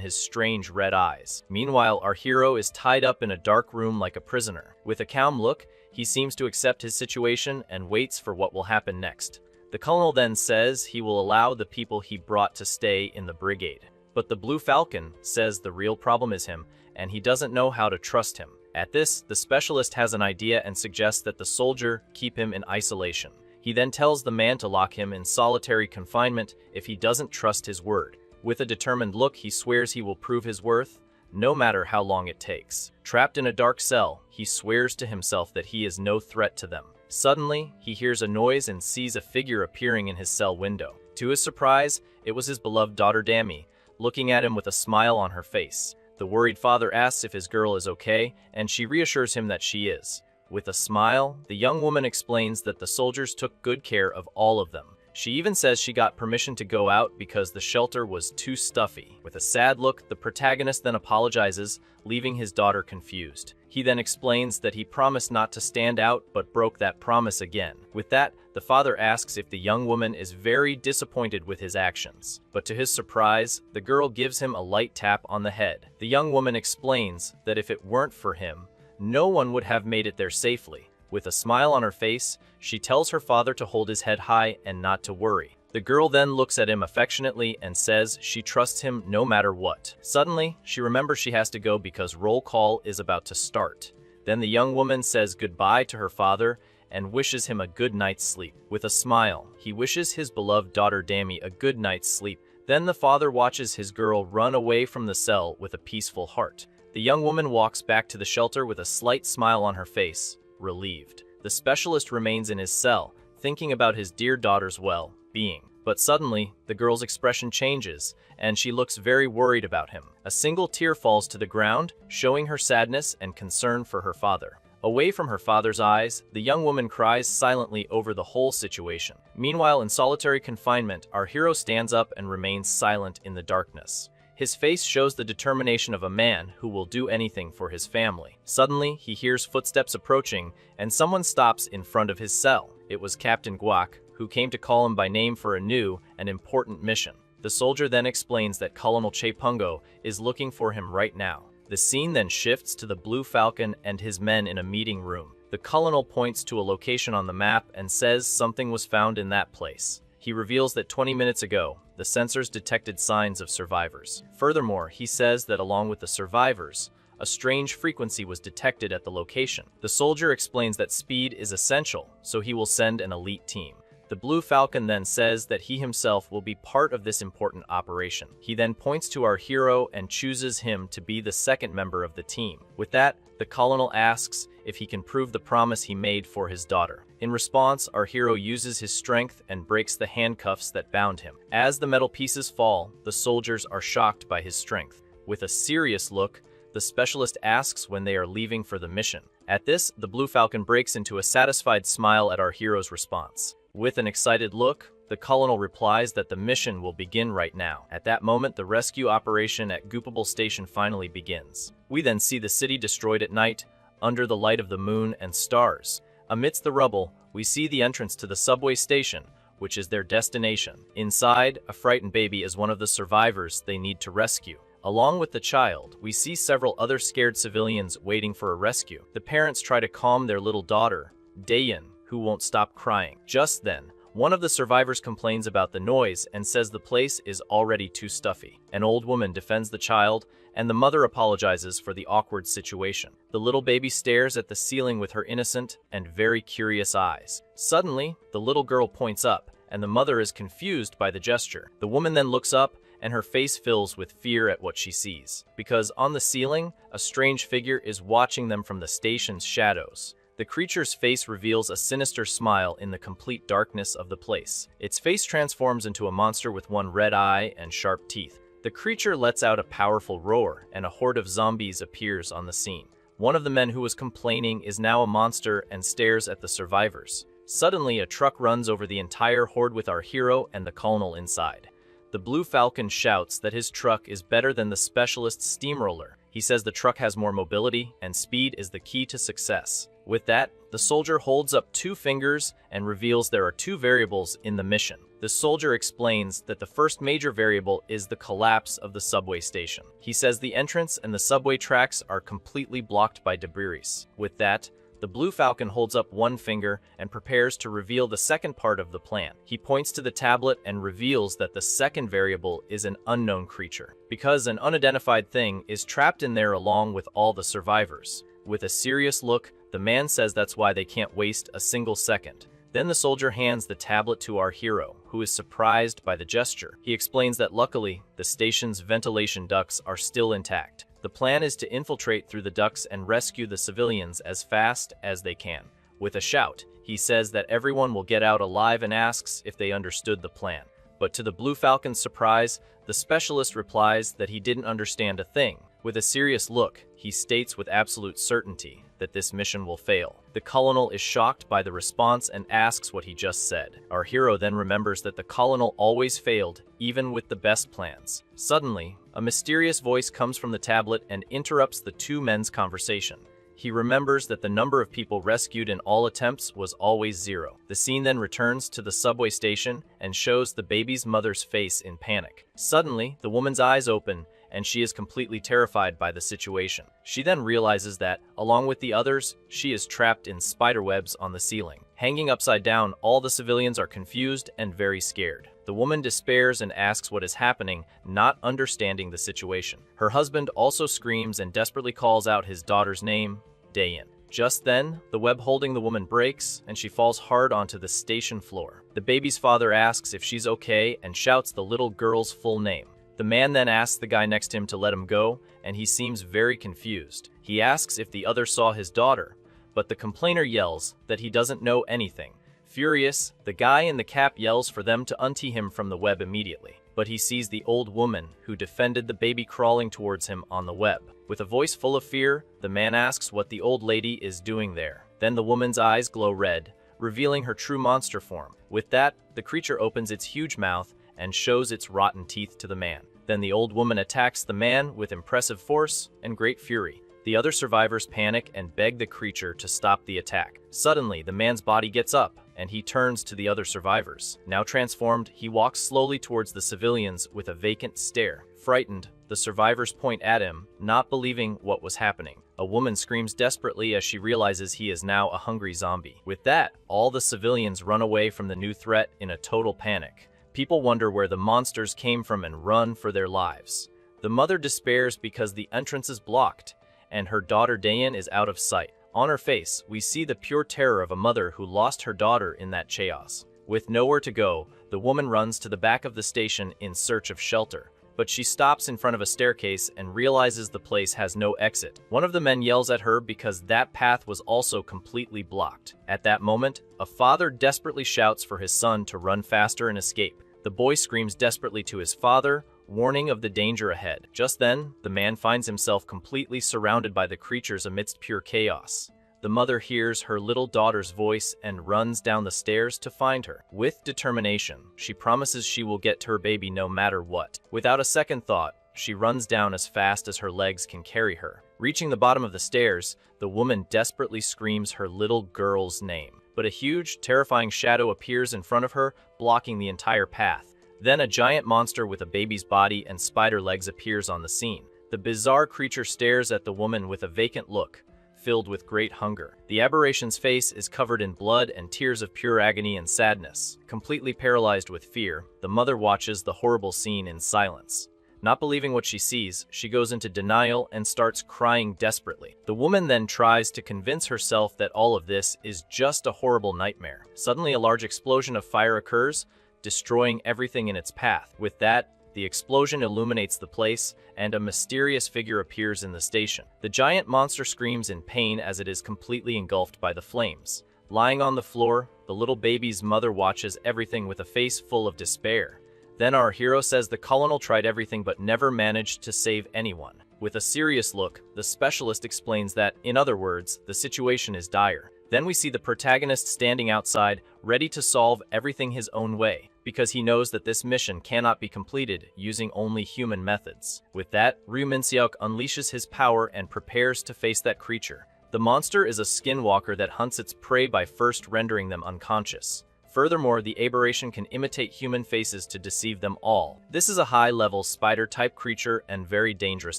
his strange red eyes. Meanwhile, our hero is tied up in a dark room like a prisoner. With a calm look, he seems to accept his situation and waits for what will happen next. The colonel then says he will allow the people he brought to stay in the brigade. But the Blue Falcon says the real problem is him, and he doesn't know how to trust him. At this, the specialist has an idea and suggests that the soldier keep him in isolation. He then tells the man to lock him in solitary confinement if he doesn't trust his word. With a determined look, he swears he will prove his worth, no matter how long it takes. Trapped in a dark cell, he swears to himself that he is no threat to them. Suddenly, he hears a noise and sees a figure appearing in his cell window. To his surprise, it was his beloved daughter Dami, looking at him with a smile on her face. The worried father asks if his girl is okay, and she reassures him that she is. With a smile, the young woman explains that the soldiers took good care of all of them. She even says she got permission to go out because the shelter was too stuffy. With a sad look, the protagonist then apologizes, leaving his daughter confused. He then explains that he promised not to stand out, but broke that promise again. With that, the father asks if the young woman is very disappointed with his actions. But to his surprise, the girl gives him a light tap on the head. The young woman explains that if it weren't for him, no one would have made it there safely. With a smile on her face, she tells her father to hold his head high and not to worry. The girl then looks at him affectionately and says she trusts him no matter what. Suddenly, she remembers she has to go because roll call is about to start. Then the young woman says goodbye to her father and wishes him a good night's sleep. With a smile, he wishes his beloved daughter Dami a good night's sleep. Then the father watches his girl run away from the cell with a peaceful heart. The young woman walks back to the shelter with a slight smile on her face, relieved. The specialist remains in his cell, thinking about his dear daughter's well-being. But suddenly, the girl's expression changes, and she looks very worried about him. A single tear falls to the ground, showing her sadness and concern for her father. Away from her father's eyes, the young woman cries silently over the whole situation. Meanwhile, in solitary confinement, our hero stands up and remains silent in the darkness. His face shows the determination of a man who will do anything for his family. Suddenly, he hears footsteps approaching, and someone stops in front of his cell. It was Captain Guac, who came to call him by name for a new and important mission. The soldier then explains that Colonel Chepungo is looking for him right now. The scene then shifts to the Blue Falcon and his men in a meeting room. The colonel points to a location on the map and says something was found in that place. He reveals that 20 minutes ago, the sensors detected signs of survivors. Furthermore, he says that along with the survivors, a strange frequency was detected at the location. The soldier explains that speed is essential, so he will send an elite team. The Blue Falcon then says that he himself will be part of this important operation. He then points to our hero and chooses him to be the second member of the team. With that, the colonel asks if he can prove the promise he made for his daughter. In response, our hero uses his strength and breaks the handcuffs that bound him. As the metal pieces fall, the soldiers are shocked by his strength. With a serious look, the specialist asks when they are leaving for the mission. At this, the Blue Falcon breaks into a satisfied smile at our hero's response. With an excited look, the colonel replies that the mission will begin right now. At that moment, the rescue operation at Goopable Station finally begins. We then see the city destroyed at night, under the light of the moon and stars. Amidst the rubble, we see the entrance to the subway station, which is their destination. Inside, a frightened baby is one of the survivors they need to rescue. Along with the child, we see several other scared civilians waiting for a rescue. The parents try to calm their little daughter, Dayan, who won't stop crying. Just then, one of the survivors complains about the noise and says the place is already too stuffy. An old woman defends the child, and the mother apologizes for the awkward situation. The little baby stares at the ceiling with her innocent and very curious eyes. Suddenly, the little girl points up, and the mother is confused by the gesture. The woman then looks up, and her face fills with fear at what she sees, because on the ceiling, a strange figure is watching them from the station's shadows. The creature's face reveals a sinister smile in the complete darkness of the place. Its face transforms into a monster with one red eye and sharp teeth. The creature lets out a powerful roar, and a horde of zombies appears on the scene. One of the men who was complaining is now a monster and stares at the survivors. Suddenly, a truck runs over the entire horde with our hero and the colonel inside. The Blue Falcon shouts that his truck is better than the specialist's steamroller. He says the truck has more mobility, and speed is the key to success. With that, the soldier holds up 2 fingers and reveals there are 2 variables in the mission. The soldier explains that the first major variable is the collapse of the subway station. He says the entrance and the subway tracks are completely blocked by debris. With that, the Blue Falcon holds up 1 finger and prepares to reveal the second part of the plan. He points to the tablet and reveals that the second variable is an unknown creature, because an unidentified thing is trapped in there along with all the survivors. With a serious look, the man says that's why they can't waste a single second. Then the soldier hands the tablet to our hero, who is surprised by the gesture. He explains that luckily, the station's ventilation ducts are still intact. The plan is to infiltrate through the ducts and rescue the civilians as fast as they can. With a shout, he says that everyone will get out alive and asks if they understood the plan. But to the Blue Falcon's surprise, the specialist replies that he didn't understand a thing. With a serious look, he states with absolute certainty that this mission will fail. The colonel is shocked by the response and asks what he just said. Our hero then remembers that the colonel always failed, even with the best plans. Suddenly, a mysterious voice comes from the tablet and interrupts the 2 men's conversation. He remembers that the number of people rescued in all attempts was always 0. The scene then returns to the subway station and shows the baby's mother's face in panic. Suddenly, the woman's eyes open, and she is completely terrified by the situation. She then realizes that, along with the others, she is trapped in spiderwebs on the ceiling. Hanging upside down, all the civilians are confused and very scared. The woman despairs and asks what is happening, not understanding the situation. Her husband also screams and desperately calls out his daughter's name, Daein. Just then, the web holding the woman breaks, and she falls hard onto the station floor. The baby's father asks if she's okay and shouts the little girl's full name. The man then asks the guy next to him to let him go, and he seems very confused. He asks if the other saw his daughter, but the complainer yells that he doesn't know anything. Furious, the guy in the cap yells for them to untee him from the web immediately, but he sees the old woman who defended the baby crawling towards him on the web. With a voice full of fear, the man asks what the old lady is doing there. Then the woman's eyes glow red, revealing her true monster form. With that, the creature opens its huge mouth and shows its rotten teeth to the man. Then the old woman attacks the man with impressive force and great fury. The other survivors panic and beg the creature to stop the attack. Suddenly, the man's body gets up, and he turns to the other survivors. Now transformed, he walks slowly towards the civilians with a vacant stare. Frightened, the survivors point at him, not believing what was happening. A woman screams desperately as she realizes he is now a hungry zombie. With that, all the civilians run away from the new threat in a total panic. People wonder where the monsters came from and run for their lives. The mother despairs because the entrance is blocked, and her daughter Daein is out of sight. On her face, we see the pure terror of a mother who lost her daughter in that chaos. With nowhere to go, the woman runs to the back of the station in search of shelter. But she stops in front of a staircase and realizes the place has no exit. One of the men yells at her because that path was also completely blocked. At that moment, a father desperately shouts for his son to run faster and escape. The boy screams desperately to his father, warning of the danger ahead. Just then, the man finds himself completely surrounded by the creatures amidst pure chaos. The mother hears her little daughter's voice and runs down the stairs to find her. With determination, she promises she will get to her baby no matter what. Without a second thought, she runs down as fast as her legs can carry her. Reaching the bottom of the stairs, the woman desperately screams her little girl's name. But a huge, terrifying shadow appears in front of her, blocking the entire path. Then a giant monster with a baby's body and spider legs appears on the scene. The bizarre creature stares at the woman with a vacant look, filled with great hunger. The aberration's face is covered in blood and tears of pure agony and sadness. Completely paralyzed with fear, the mother watches the horrible scene in silence. Not believing what she sees, she goes into denial and starts crying desperately. The woman then tries to convince herself that all of this is just a horrible nightmare. Suddenly, a large explosion of fire occurs, destroying everything in its path. With that, the explosion illuminates the place, and a mysterious figure appears in the station. The giant monster screams in pain as it is completely engulfed by the flames. Lying on the floor, the little baby's mother watches everything with a face full of despair. Then our hero says the colonel tried everything but never managed to save anyone. With a serious look, the specialist explains that, in other words, the situation is dire. Then we see the protagonist standing outside, ready to solve everything his own way, because he knows that this mission cannot be completed using only human methods. With that, Ryu Min-seok unleashes his power and prepares to face that creature. The monster is a skinwalker that hunts its prey by first rendering them unconscious. Furthermore, the aberration can imitate human faces to deceive them all. This is a high-level spider-type creature and very dangerous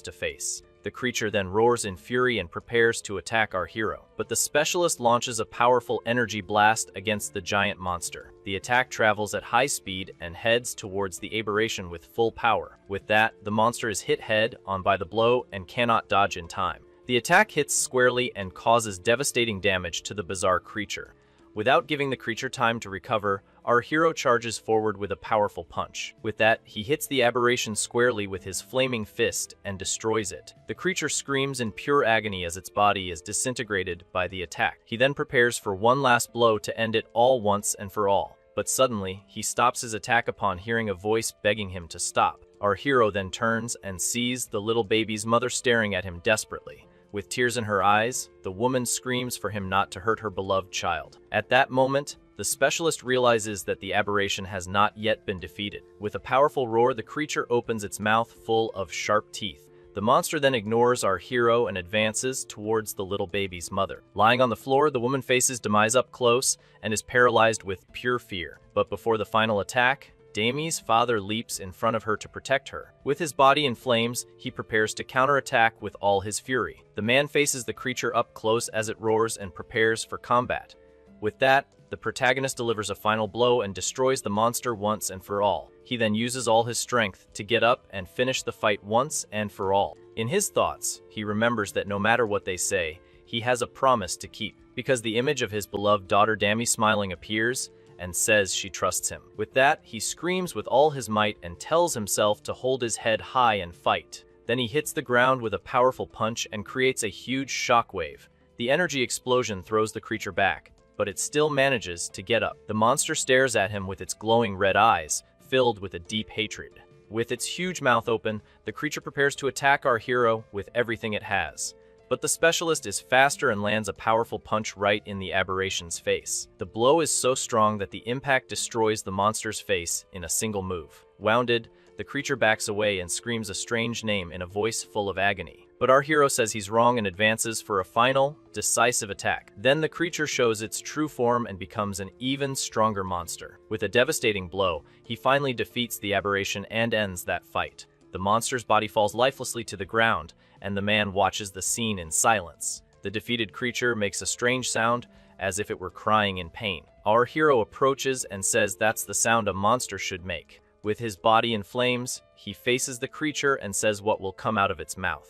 to face. The creature then roars in fury and prepares to attack our hero. But the specialist launches a powerful energy blast against the giant monster. The attack travels at high speed and heads towards the aberration with full power. With that, the monster is hit head-on by the blow and cannot dodge in time. The attack hits squarely and causes devastating damage to the bizarre creature. Without giving the creature time to recover, our hero charges forward with a powerful punch. With that, he hits the aberration squarely with his flaming fist and destroys it. The creature screams in pure agony as its body is disintegrated by the attack. He then prepares for one last blow to end it all once and for all. But suddenly, he stops his attack upon hearing a voice begging him to stop. Our hero then turns and sees the little baby's mother staring at him desperately. With tears in her eyes, the woman screams for him not to hurt her beloved child. At that moment, the specialist realizes that the aberration has not yet been defeated. With a powerful roar, the creature opens its mouth full of sharp teeth. The monster then ignores our hero and advances towards the little baby's mother. Lying on the floor, the woman faces demise up close and is paralyzed with pure fear. But before the final attack, Dami's father leaps in front of her to protect her. With his body in flames, he prepares to counterattack with all his fury. The man faces the creature up close as it roars and prepares for combat. With that, the protagonist delivers a final blow and destroys the monster once and for all. He then uses all his strength to get up and finish the fight once and for all. In his thoughts, he remembers that no matter what they say, he has a promise to keep, because the image of his beloved daughter Dami smiling appears and says she trusts him. With that, he screams with all his might and tells himself to hold his head high and fight. Then he hits the ground with a powerful punch and creates a huge shockwave. The energy explosion throws the creature back, but it still manages to get up. The monster stares at him with its glowing red eyes, filled with a deep hatred. With its huge mouth open, the creature prepares to attack our hero with everything it has. But the specialist is faster and lands a powerful punch right in the aberration's face. The blow is so strong that the impact destroys the monster's face in a single move. Wounded, the creature backs away and screams a strange name in a voice full of agony. But our hero says he's wrong and advances for a final, decisive attack. Then the creature shows its true form and becomes an even stronger monster. With a devastating blow, he finally defeats the aberration and ends that fight. The monster's body falls lifelessly to the ground, and the man watches the scene in silence. The defeated creature makes a strange sound, as if it were crying in pain. Our hero approaches and says that's the sound a monster should make. With his body in flames, he faces the creature and says what will come out of its mouth.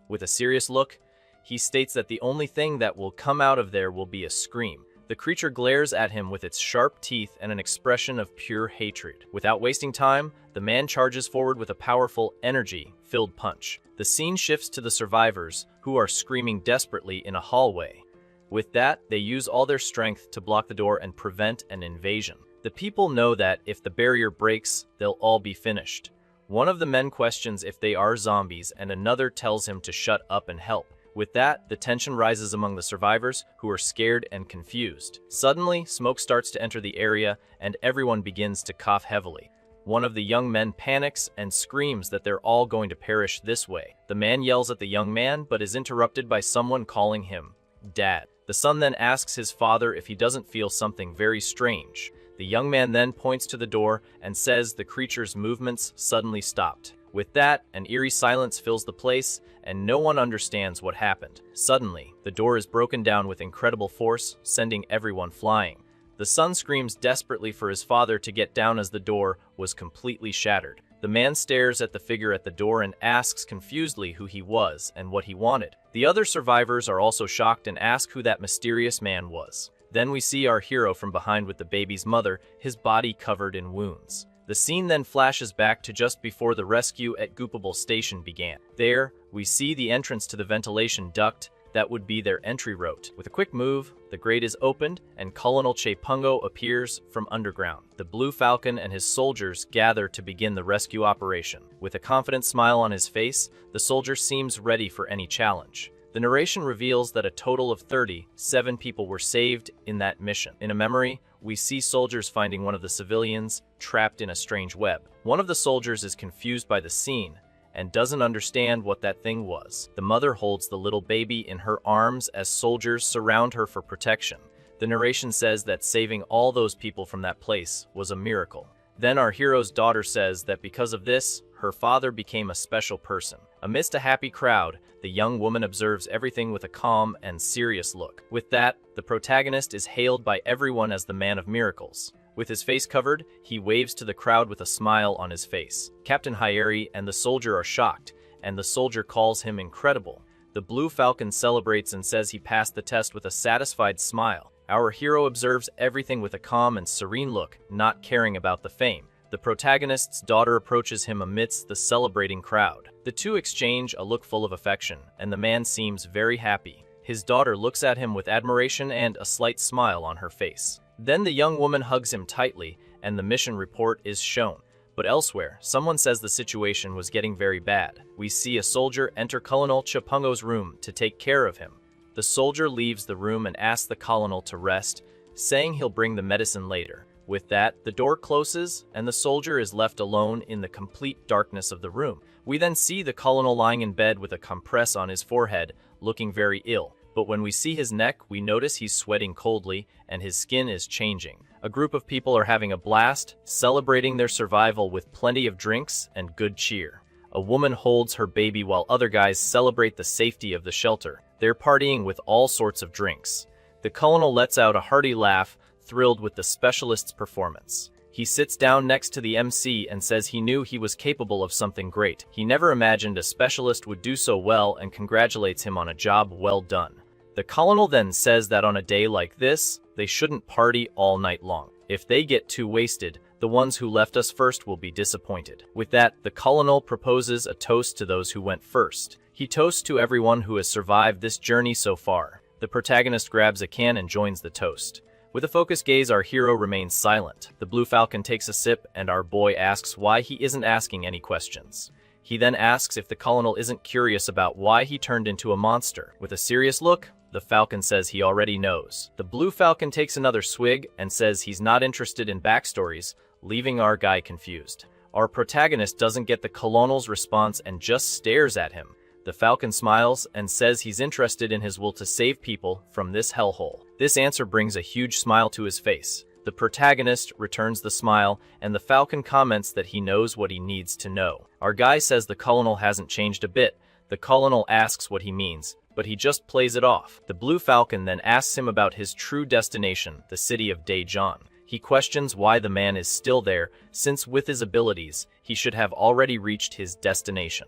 With a serious look, he states that the only thing that will come out of there will be a scream. The creature glares at him with its sharp teeth and an expression of pure hatred. Without wasting time, the man charges forward with a powerful, energy-filled punch. The scene shifts to the survivors, who are screaming desperately in a hallway. With that, they use all their strength to block the door and prevent an invasion. The people know that if the barrier breaks, they'll all be finished. One of the men questions if they are zombies, and another tells him to shut up and help. With that, the tension rises among the survivors, who are scared and confused. Suddenly, smoke starts to enter the area, and everyone begins to cough heavily. One of the young men panics and screams that they're all going to perish this way. The man yells at the young man, but is interrupted by someone calling him Dad. The son then asks his father if he doesn't feel something very strange. The young man then points to the door and says the creature's movements suddenly stopped. With that, an eerie silence fills the place, and no one understands what happened. Suddenly, the door is broken down with incredible force, sending everyone flying. The son screams desperately for his father to get down as the door was completely shattered. The man stares at the figure at the door and asks confusedly who he was and what he wanted. The other survivors are also shocked and ask who that mysterious man was. Then we see our hero from behind with the baby's mother, his body covered in wounds. The scene then flashes back to just before the rescue at Goopable Station began. There, we see the entrance to the ventilation duct that would be their entry route. With a quick move, the grate is opened and Colonel Chepungo appears from underground. The Blue Falcon and his soldiers gather to begin the rescue operation. With a confident smile on his face, the soldier seems ready for any challenge. The narration reveals that a total of 37 people were saved in that mission. In a memory, we see soldiers finding one of the civilians trapped in a strange web. One of the soldiers is confused by the scene and doesn't understand what that thing was. The mother holds the little baby in her arms as soldiers surround her for protection. The narration says that saving all those people from that place was a miracle. Then our hero's daughter says that because of this, her father became a special person. Amidst a happy crowd, the young woman observes everything with a calm and serious look. With that, the protagonist is hailed by everyone as the man of miracles. With his face covered, he waves to the crowd with a smile on his face. Captain Hyeri and the soldier are shocked, and the soldier calls him incredible. The Blue Falcon celebrates and says he passed the test with a satisfied smile. Our hero observes everything with a calm and serene look, not caring about the fame. The protagonist's daughter approaches him amidst the celebrating crowd. The two exchange a look full of affection, and the man seems very happy. His daughter looks at him with admiration and a slight smile on her face. Then the young woman hugs him tightly, and the mission report is shown. But elsewhere, someone says the situation was getting very bad. We see a soldier enter Colonel Chapungo's room to take care of him. The soldier leaves the room and asks the colonel to rest, saying he'll bring the medicine later. With that, the door closes, and the soldier is left alone in the complete darkness of the room. We then see the colonel lying in bed with a compress on his forehead, looking very ill. But when we see his neck, we notice he's sweating coldly, and his skin is changing. A group of people are having a blast, celebrating their survival with plenty of drinks and good cheer. A woman holds her baby while other guys celebrate the safety of the shelter. They're partying with all sorts of drinks. The colonel lets out a hearty laugh, thrilled with the specialist's performance. He sits down next to the MC and says he knew he was capable of something great. He never imagined a specialist would do so well and congratulates him on a job well done. The colonel then says that on a day like this, they shouldn't party all night long. If they get too wasted, the ones who left us first will be disappointed. With that, the colonel proposes a toast to those who went first. He toasts to everyone who has survived this journey so far. The protagonist grabs a can and joins the toast. With a focused gaze, our hero remains silent. The Blue Falcon takes a sip, and our boy asks why he isn't asking any questions. He then asks if the colonel isn't curious about why he turned into a monster. With a serious look, the Falcon says he already knows. The Blue Falcon takes another swig and says he's not interested in backstories, leaving our guy confused. Our protagonist doesn't get the colonel's response and just stares at him. The Falcon smiles and says he's interested in his will to save people from this hellhole. This answer brings a huge smile to his face. The protagonist returns the smile, and the Falcon comments that he knows what he needs to know. Our guy says the colonel hasn't changed a bit. The colonel asks what he means, but he just plays it off. The Blue Falcon then asks him about his true destination, the city of Daejeon. He questions why the man is still there, since with his abilities, he should have already reached his destination.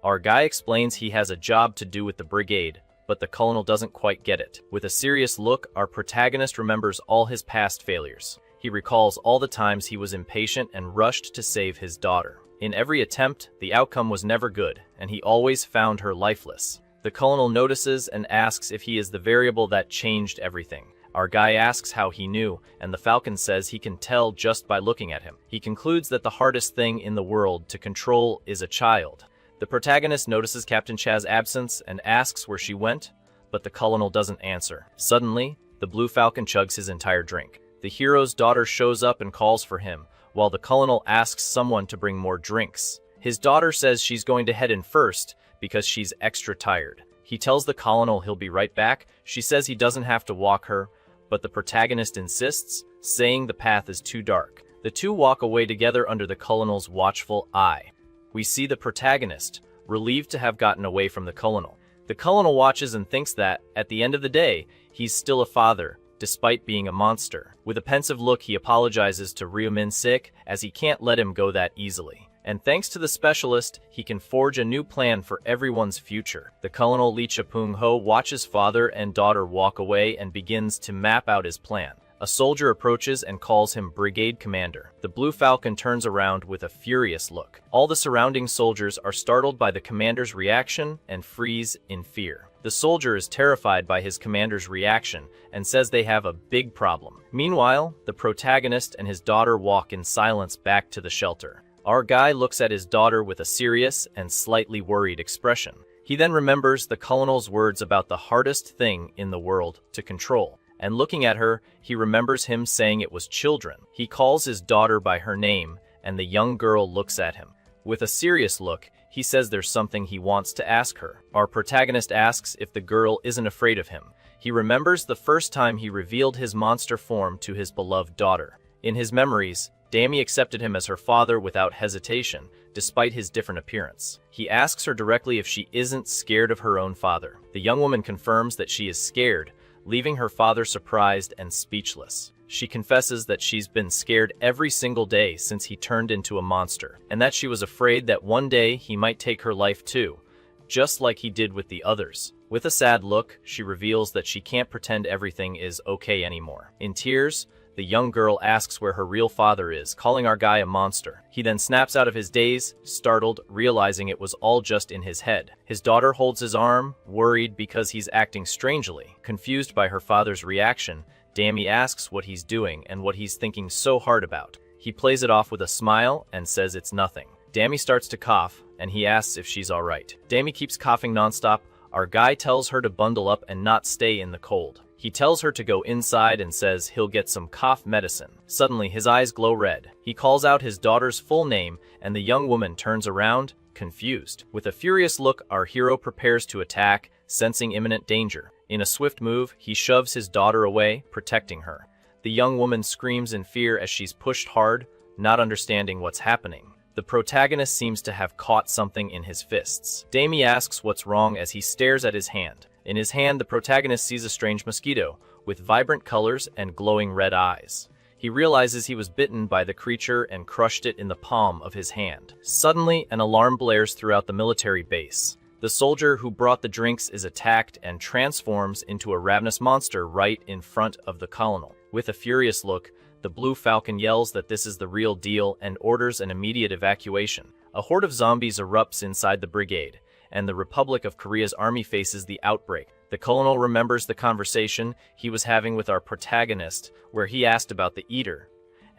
Our guy explains he has a job to do with the brigade, but the colonel doesn't quite get it. With a serious look, our protagonist remembers all his past failures. He recalls all the times he was impatient and rushed to save his daughter. In every attempt, the outcome was never good, and he always found her lifeless. The colonel notices and asks if he is the variable that changed everything. Our guy asks how he knew, and the Falcon says he can tell just by looking at him. He concludes that the hardest thing in the world to control is a child. The protagonist notices Captain Cha's absence and asks where she went, but the colonel doesn't answer. Suddenly, the Blue Falcon chugs his entire drink. The hero's daughter shows up and calls for him, while the colonel asks someone to bring more drinks. His daughter says she's going to head in first because she's extra tired. He tells the colonel he'll be right back. She says he doesn't have to walk her, but the protagonist insists, saying the path is too dark. The two walk away together under the colonel's watchful eye. We see the protagonist, relieved to have gotten away from the colonel. The colonel watches and thinks that, at the end of the day, he's still a father, despite being a monster. With a pensive look, he apologizes to Ryu Sik, as he can't let him go that easily. And thanks to the specialist, he can forge a new plan for everyone's future. The Colonel Lee Chapung Ho watches father and daughter walk away and begins to map out his plan. A soldier approaches and calls him Brigade Commander. The Blue Falcon turns around with a furious look. All the surrounding soldiers are startled by the commander's reaction and freeze in fear. The soldier is terrified by his commander's reaction and says they have a big problem. Meanwhile, the protagonist and his daughter walk in silence back to the shelter. Our guy looks at his daughter with a serious and slightly worried expression. He then remembers the colonel's words about the hardest thing in the world to control. And looking at her, he remembers him saying it was children. He calls his daughter by her name, and the young girl looks at him. With a serious look, he He says there's something he wants to ask her. Our protagonist asks if the girl isn't afraid of him. He remembers the first time he revealed his monster form to his beloved daughter. In his memories, Dami accepted him as her father without hesitation, despite his different appearance. He asks her directly if she isn't scared of her own father. The young woman confirms that she is scared, leaving her father surprised and speechless. She confesses that she's been scared every single day since he turned into a monster, and that she was afraid that one day he might take her life too, just like he did with the others. With a sad look, she reveals that she can't pretend everything is okay anymore. In tears, the young girl asks where her real father is, calling our guy a monster. He then snaps out of his daze, startled, realizing it was all just in his head. His daughter holds his arm, worried because he's acting strangely. Confused by her father's reaction, Dami asks what he's doing and what he's thinking so hard about. He plays it off with a smile and says it's nothing. Dami starts to cough, and he asks if she's alright. Dami keeps coughing nonstop. Our guy tells her to bundle up and not stay in the cold. He tells her to go inside and says he'll get some cough medicine. Suddenly, his eyes glow red. He calls out his daughter's full name, and the young woman turns around, confused. With a furious look, our hero prepares to attack, sensing imminent danger. In a swift move, he shoves his daughter away, protecting her. The young woman screams in fear as she's pushed hard, not understanding what's happening. The protagonist seems to have caught something in his fists. Dami asks what's wrong as he stares at his hand. In his hand, the protagonist sees a strange mosquito, with vibrant colors and glowing red eyes. He realizes he was bitten by the creature and crushed it in the palm of his hand. Suddenly, an alarm blares throughout the military base. The soldier who brought the drinks is attacked and transforms into a ravenous monster right in front of the colonel. With a furious look, the Blue Falcon yells that this is the real deal and orders an immediate evacuation. A horde of zombies erupts inside the brigade, and the Republic of Korea's army faces the outbreak. The colonel remembers the conversation he was having with our protagonist, where he asked about the Eater,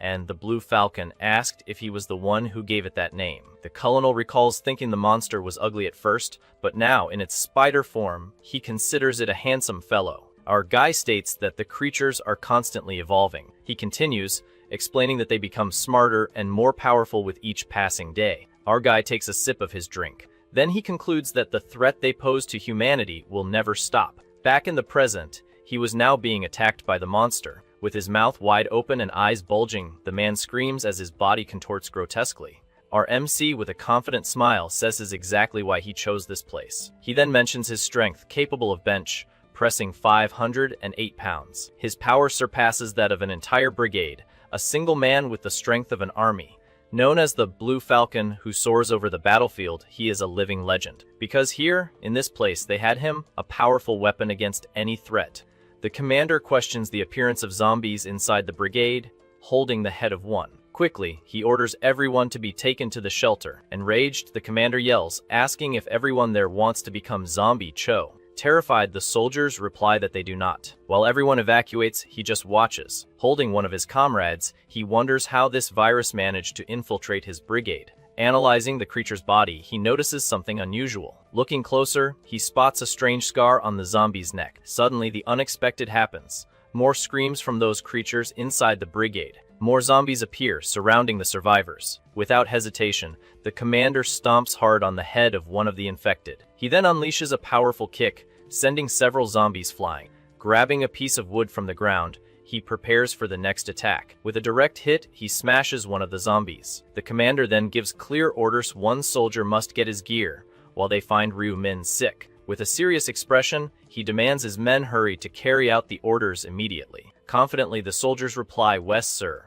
and the Blue Falcon asked if he was the one who gave it that name. The colonel recalls thinking the monster was ugly at first, but now, in its spider form, he considers it a handsome fellow. Our guy states that the creatures are constantly evolving. He continues, explaining that they become smarter and more powerful with each passing day. Our guy takes a sip of his drink. Then he concludes that the threat they pose to humanity will never stop. Back in the present, he was now being attacked by the monster. With his mouth wide open and eyes bulging, the man screams as his body contorts grotesquely. Our MC, with a confident smile, says is exactly why he chose this place. He then mentions his strength, capable of bench pressing 508 pounds. His power surpasses that of an entire brigade, a single man with the strength of an army. Known as the Blue Falcon who soars over the battlefield, he is a living legend. Because here, in this place, they had him, a powerful weapon against any threat. The commander questions the appearance of zombies inside the brigade, holding the head of one. Quickly, he orders everyone to be taken to the shelter. Enraged, the commander yells, asking if everyone there wants to become zombie Cho. Terrified, the soldiers reply that they do not. While everyone evacuates, he just watches. Holding one of his comrades, he wonders how this virus managed to infiltrate his brigade. Analyzing the creature's body, he notices something unusual. Looking closer, he spots a strange scar on the zombie's neck. Suddenly, the unexpected happens. More screams from those creatures inside the brigade. More zombies appear, surrounding the survivors. Without hesitation, the commander stomps hard on the head of one of the infected. He then unleashes a powerful kick, sending several zombies flying. Grabbing a piece of wood from the ground, he prepares for the next attack. With a direct hit, he smashes one of the zombies. The commander then gives clear orders one soldier must get his gear, while they find Ryu Min sick. With a serious expression, he demands his men hurry to carry out the orders immediately. Confidently, the soldiers reply, "Yes, sir,"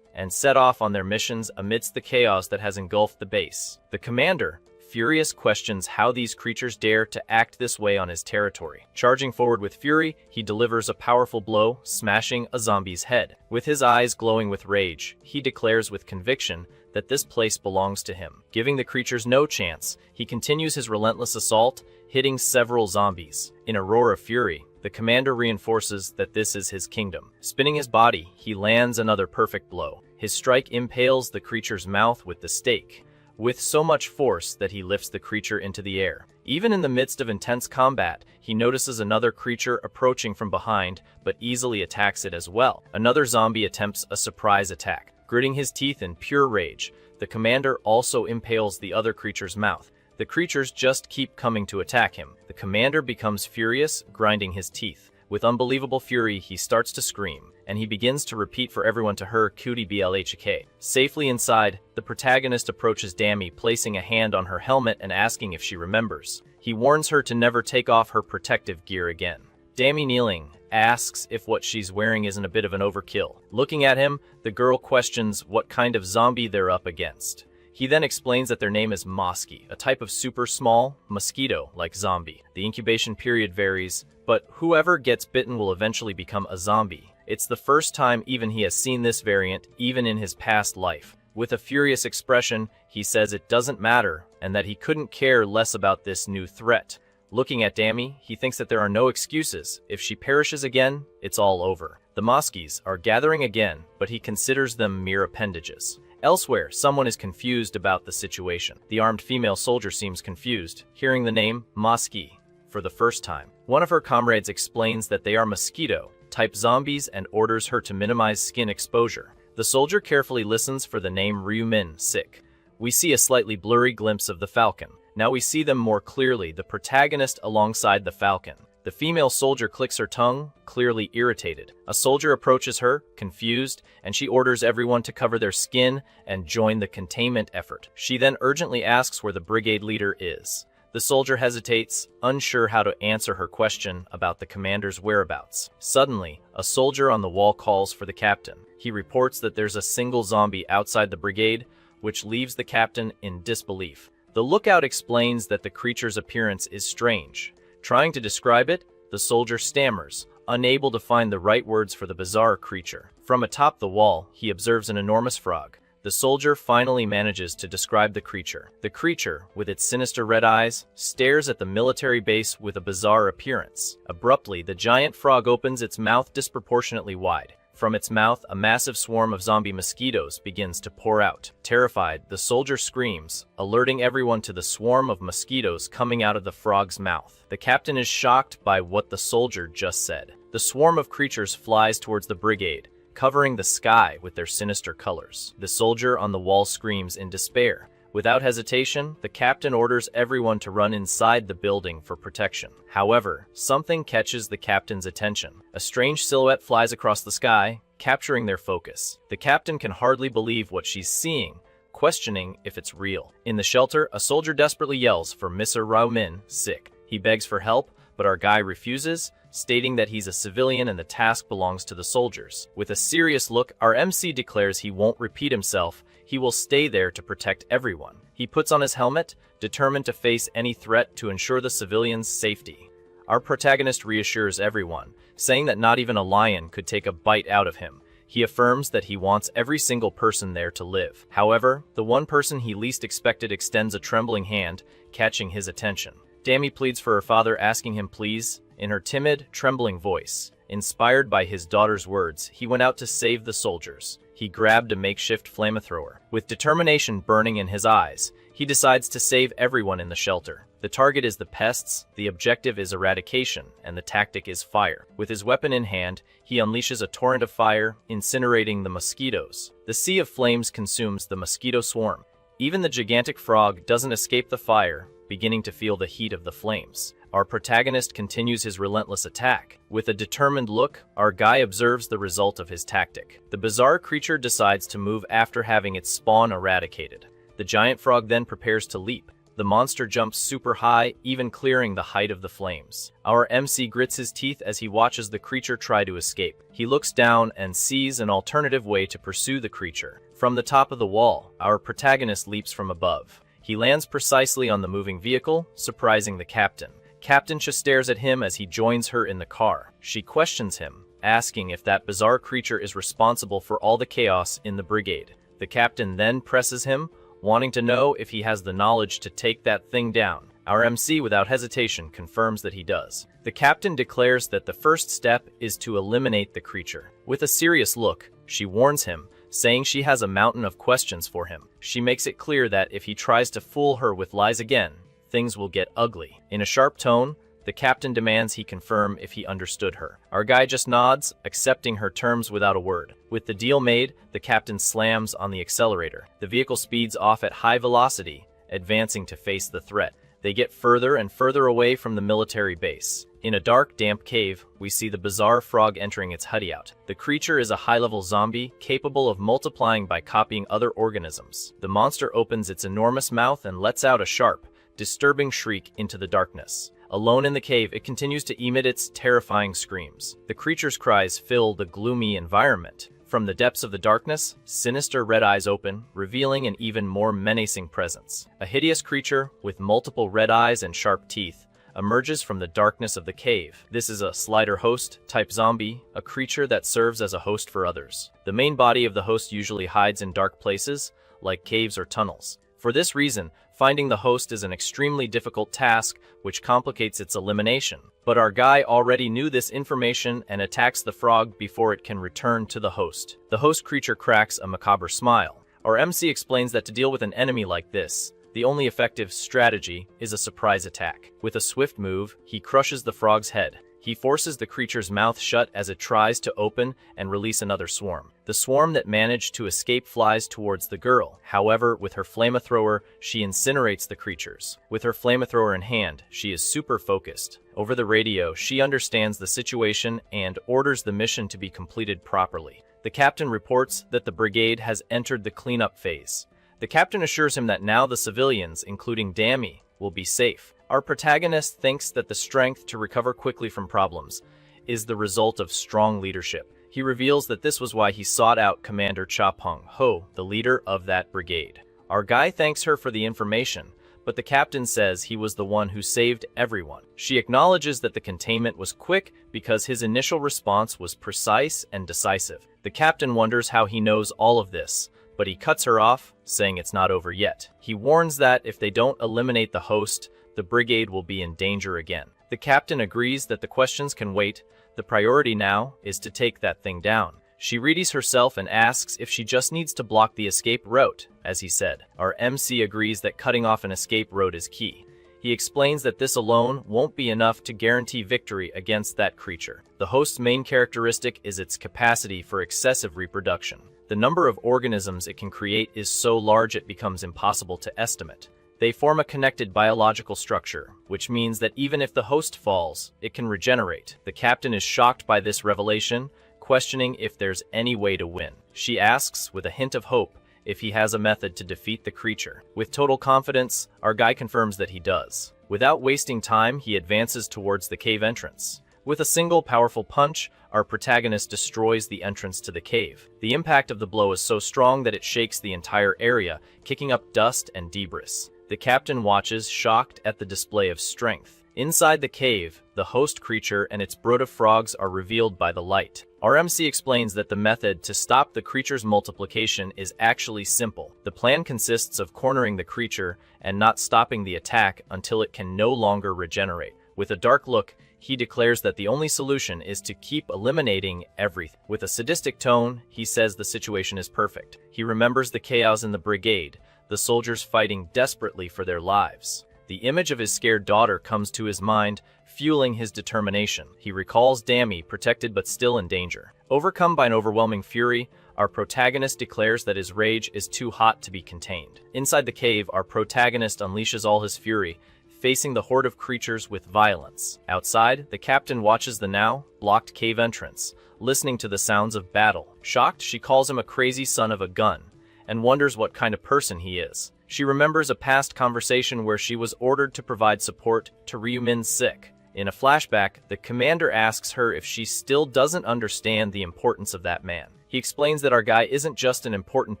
and set off on their missions amidst the chaos that has engulfed the base. The commander, furious, questions how these creatures dare to act this way on his territory. Charging forward with fury, he delivers a powerful blow, smashing a zombie's head. With his eyes glowing with rage, he declares with conviction that this place belongs to him. Giving the creatures no chance, he continues his relentless assault, hitting several zombies. In a roar of fury, the commander reinforces that this is his kingdom. Spinning his body, he lands another perfect blow. His strike impales the creature's mouth with the stake, with so much force that he lifts the creature into the air. Even in the midst of intense combat, he notices another creature approaching from behind, but easily attacks it as well. Another zombie attempts a surprise attack. Gritting his teeth in pure rage, the commander also impales the other creature's mouth. The creatures just keep coming to attack him. The commander becomes furious, grinding his teeth. With unbelievable fury, he starts to scream, and he begins to repeat for everyone to her cutie blhk. Safely inside, the protagonist approaches Dami, placing a hand on her helmet and asking if she remembers. He warns her to never take off her protective gear again. Dami, kneeling, asks if what she's wearing isn't a bit of an overkill. Looking at him, the girl questions what kind of zombie they're up against. He then explains that their name is Mosky, a type of super small, mosquito-like zombie. The incubation period varies, but whoever gets bitten will eventually become a zombie. It's the first time even he has seen this variant, even in his past life. With a furious expression, he says it doesn't matter, and that he couldn't care less about this new threat. Looking at Dami, he thinks that there are no excuses. If she perishes again, it's all over. The Moskies are gathering again, but he considers them mere appendages. Elsewhere, someone is confused about the situation. The armed female soldier seems confused, hearing the name Mosky for the first time. One of her comrades explains that they are mosquito-type zombies and orders her to minimize skin exposure. The soldier carefully listens for the name Ryumin, sick. We see a slightly blurry glimpse of the Falcon. Now we see them more clearly, the protagonist alongside the Falcon. The female soldier clicks her tongue, clearly irritated. A soldier approaches her, confused, and she orders everyone to cover their skin and join the containment effort. She then urgently asks where the brigade leader is. The soldier hesitates, unsure how to answer her question about the commander's whereabouts. Suddenly, a soldier on the wall calls for the captain. He reports that there's a single zombie outside the brigade, which leaves the captain in disbelief. The lookout explains that the creature's appearance is strange. Trying to describe it, the soldier stammers, unable to find the right words for the bizarre creature. From atop the wall, he observes an enormous frog. The soldier finally manages to describe the creature. The creature, with its sinister red eyes, stares at the military base with a bizarre appearance. Abruptly, the giant frog opens its mouth disproportionately wide. From its mouth, a massive swarm of zombie mosquitoes begins to pour out. Terrified, the soldier screams, alerting everyone to the swarm of mosquitoes coming out of the frog's mouth. The captain is shocked by what the soldier just said. The swarm of creatures flies towards the brigade, covering the sky with their sinister colors. The soldier on the wall screams in despair. Without hesitation, the captain orders everyone to run inside the building for protection. However, something catches the captain's attention. A strange silhouette flies across the sky, capturing their focus. The captain can hardly believe what she's seeing, questioning if it's real. In the shelter, a soldier desperately yells for Mr. Ryumin, sick. He begs for help, but our guy refuses, stating that he's a civilian and the task belongs to the soldiers. With a serious look, our MC declares he won't repeat himself. He will stay there to protect everyone. He puts on his helmet, determined to face any threat to ensure the civilians' safety. Our protagonist reassures everyone, saying that not even a lion could take a bite out of him. He affirms that he wants every single person there to live. However, the one person he least expected extends a trembling hand, catching his attention. Dami pleads for her father, asking him please, in her timid, trembling voice. Inspired by his daughter's words, he went out to save the soldiers. He grabbed a makeshift flamethrower. With determination burning in his eyes, he decides to save everyone in the shelter. The target is the pests, the objective is eradication, and the tactic is fire. With his weapon in hand, he unleashes a torrent of fire, incinerating the mosquitoes. The sea of flames consumes the mosquito swarm. Even the gigantic frog doesn't escape the fire, beginning to feel the heat of the flames. Our protagonist continues his relentless attack. With a determined look, our guy observes the result of his tactic. The bizarre creature decides to move after having its spawn eradicated. The giant frog then prepares to leap. The monster jumps super high, even clearing the height of the flames. Our MC grits his teeth as he watches the creature try to escape. He looks down and sees an alternative way to pursue the creature. From the top of the wall, our protagonist leaps from above. He lands precisely on the moving vehicle, surprising the captain. Captain Cha stares at him as he joins her in the car. She questions him, asking if that bizarre creature is responsible for all the chaos in the brigade. The captain then presses him, wanting to know if he has the knowledge to take that thing down. Our MC, without hesitation, confirms that he does. The captain declares that the first step is to eliminate the creature. With a serious look, she warns him, saying she has a mountain of questions for him. She makes it clear that if he tries to fool her with lies again, things will get ugly. In a sharp tone, the captain demands he confirm if he understood her. Our guy just nods, accepting her terms without a word. With the deal made, the captain slams on the accelerator. The vehicle speeds off at high velocity, advancing to face the threat. They get further and further away from the military base. In a dark, damp cave, we see the bizarre frog entering its hideout. The creature is a high-level zombie, capable of multiplying by copying other organisms. The monster opens its enormous mouth and lets out a sharp, disturbing shriek into the darkness. Alone in the cave, it continues to emit its terrifying screams. The creature's cries fill the gloomy environment. From the depths of the darkness, sinister red eyes open, revealing an even more menacing presence. A hideous creature, with multiple red eyes and sharp teeth, emerges from the darkness of the cave. This is a slider host type zombie, a creature that serves as a host for others. The main body of the host usually hides in dark places, like caves or tunnels. For this reason, finding the host is an extremely difficult task, which complicates its elimination. But our guy already knew this information and attacks the frog before it can return to the host. The host creature cracks a macabre smile. Our MC explains that to deal with an enemy like this, the only effective strategy is a surprise attack. With a swift move, he crushes the frog's head. He forces the creature's mouth shut as it tries to open and release another swarm. The swarm that managed to escape flies towards the girl. However, with her flamethrower, she incinerates the creatures. With her flamethrower in hand, she is super focused. Over the radio, she understands the situation and orders the mission to be completed properly. The captain reports that the brigade has entered the cleanup phase. The captain assures him that now the civilians, including Dammy, will be safe. Our protagonist thinks that the strength to recover quickly from problems is the result of strong leadership. He reveals that this was why he sought out Commander Cha Peng Ho, the leader of that brigade. Our guy thanks her for the information, but the captain says he was the one who saved everyone. She acknowledges that the containment was quick because his initial response was precise and decisive. The captain wonders how he knows all of this, but he cuts her off, saying it's not over yet. He warns that if they don't eliminate the host, the brigade will be in danger again. The captain agrees that the questions can wait. The priority now is to take that thing down. She readies herself and asks if she just needs to block the escape route, as he said. Our MC agrees that cutting off an escape route is key. He explains that this alone won't be enough to guarantee victory against that creature. The host's main characteristic is its capacity for excessive reproduction. The number of organisms it can create is so large it becomes impossible to estimate. They form a connected biological structure, which means that even if the host falls, it can regenerate. The captain is shocked by this revelation, questioning if there's any way to win. She asks, with a hint of hope, if he has a method to defeat the creature. With total confidence, our guy confirms that he does. Without wasting time, he advances towards the cave entrance. With a single powerful punch, our protagonist destroys the entrance to the cave. The impact of the blow is so strong that it shakes the entire area, kicking up dust and debris. The captain watches, shocked at the display of strength. Inside the cave, the host creature and its brood of frogs are revealed by the light. Our MC explains that the method to stop the creature's multiplication is actually simple. The plan consists of cornering the creature and not stopping the attack until it can no longer regenerate. With a dark look, he declares that the only solution is to keep eliminating everything. With a sadistic tone, he says the situation is perfect. He remembers the chaos in the brigade, the soldiers fighting desperately for their lives. The image of his scared daughter comes to his mind, fueling his determination. He recalls Dammy, protected but still in danger. Overcome by an overwhelming fury, our protagonist declares that his rage is too hot to be contained. Inside the cave, our protagonist unleashes all his fury, facing the horde of creatures with violence. Outside, the captain watches the now blocked cave entrance, listening to the sounds of battle. Shocked, she calls him a crazy son of a gun, and wonders what kind of person he is. She remembers a past conversation where she was ordered to provide support to Ryu Min's sick. In a flashback, the commander asks her if she still doesn't understand the importance of that man. He explains that our guy isn't just an important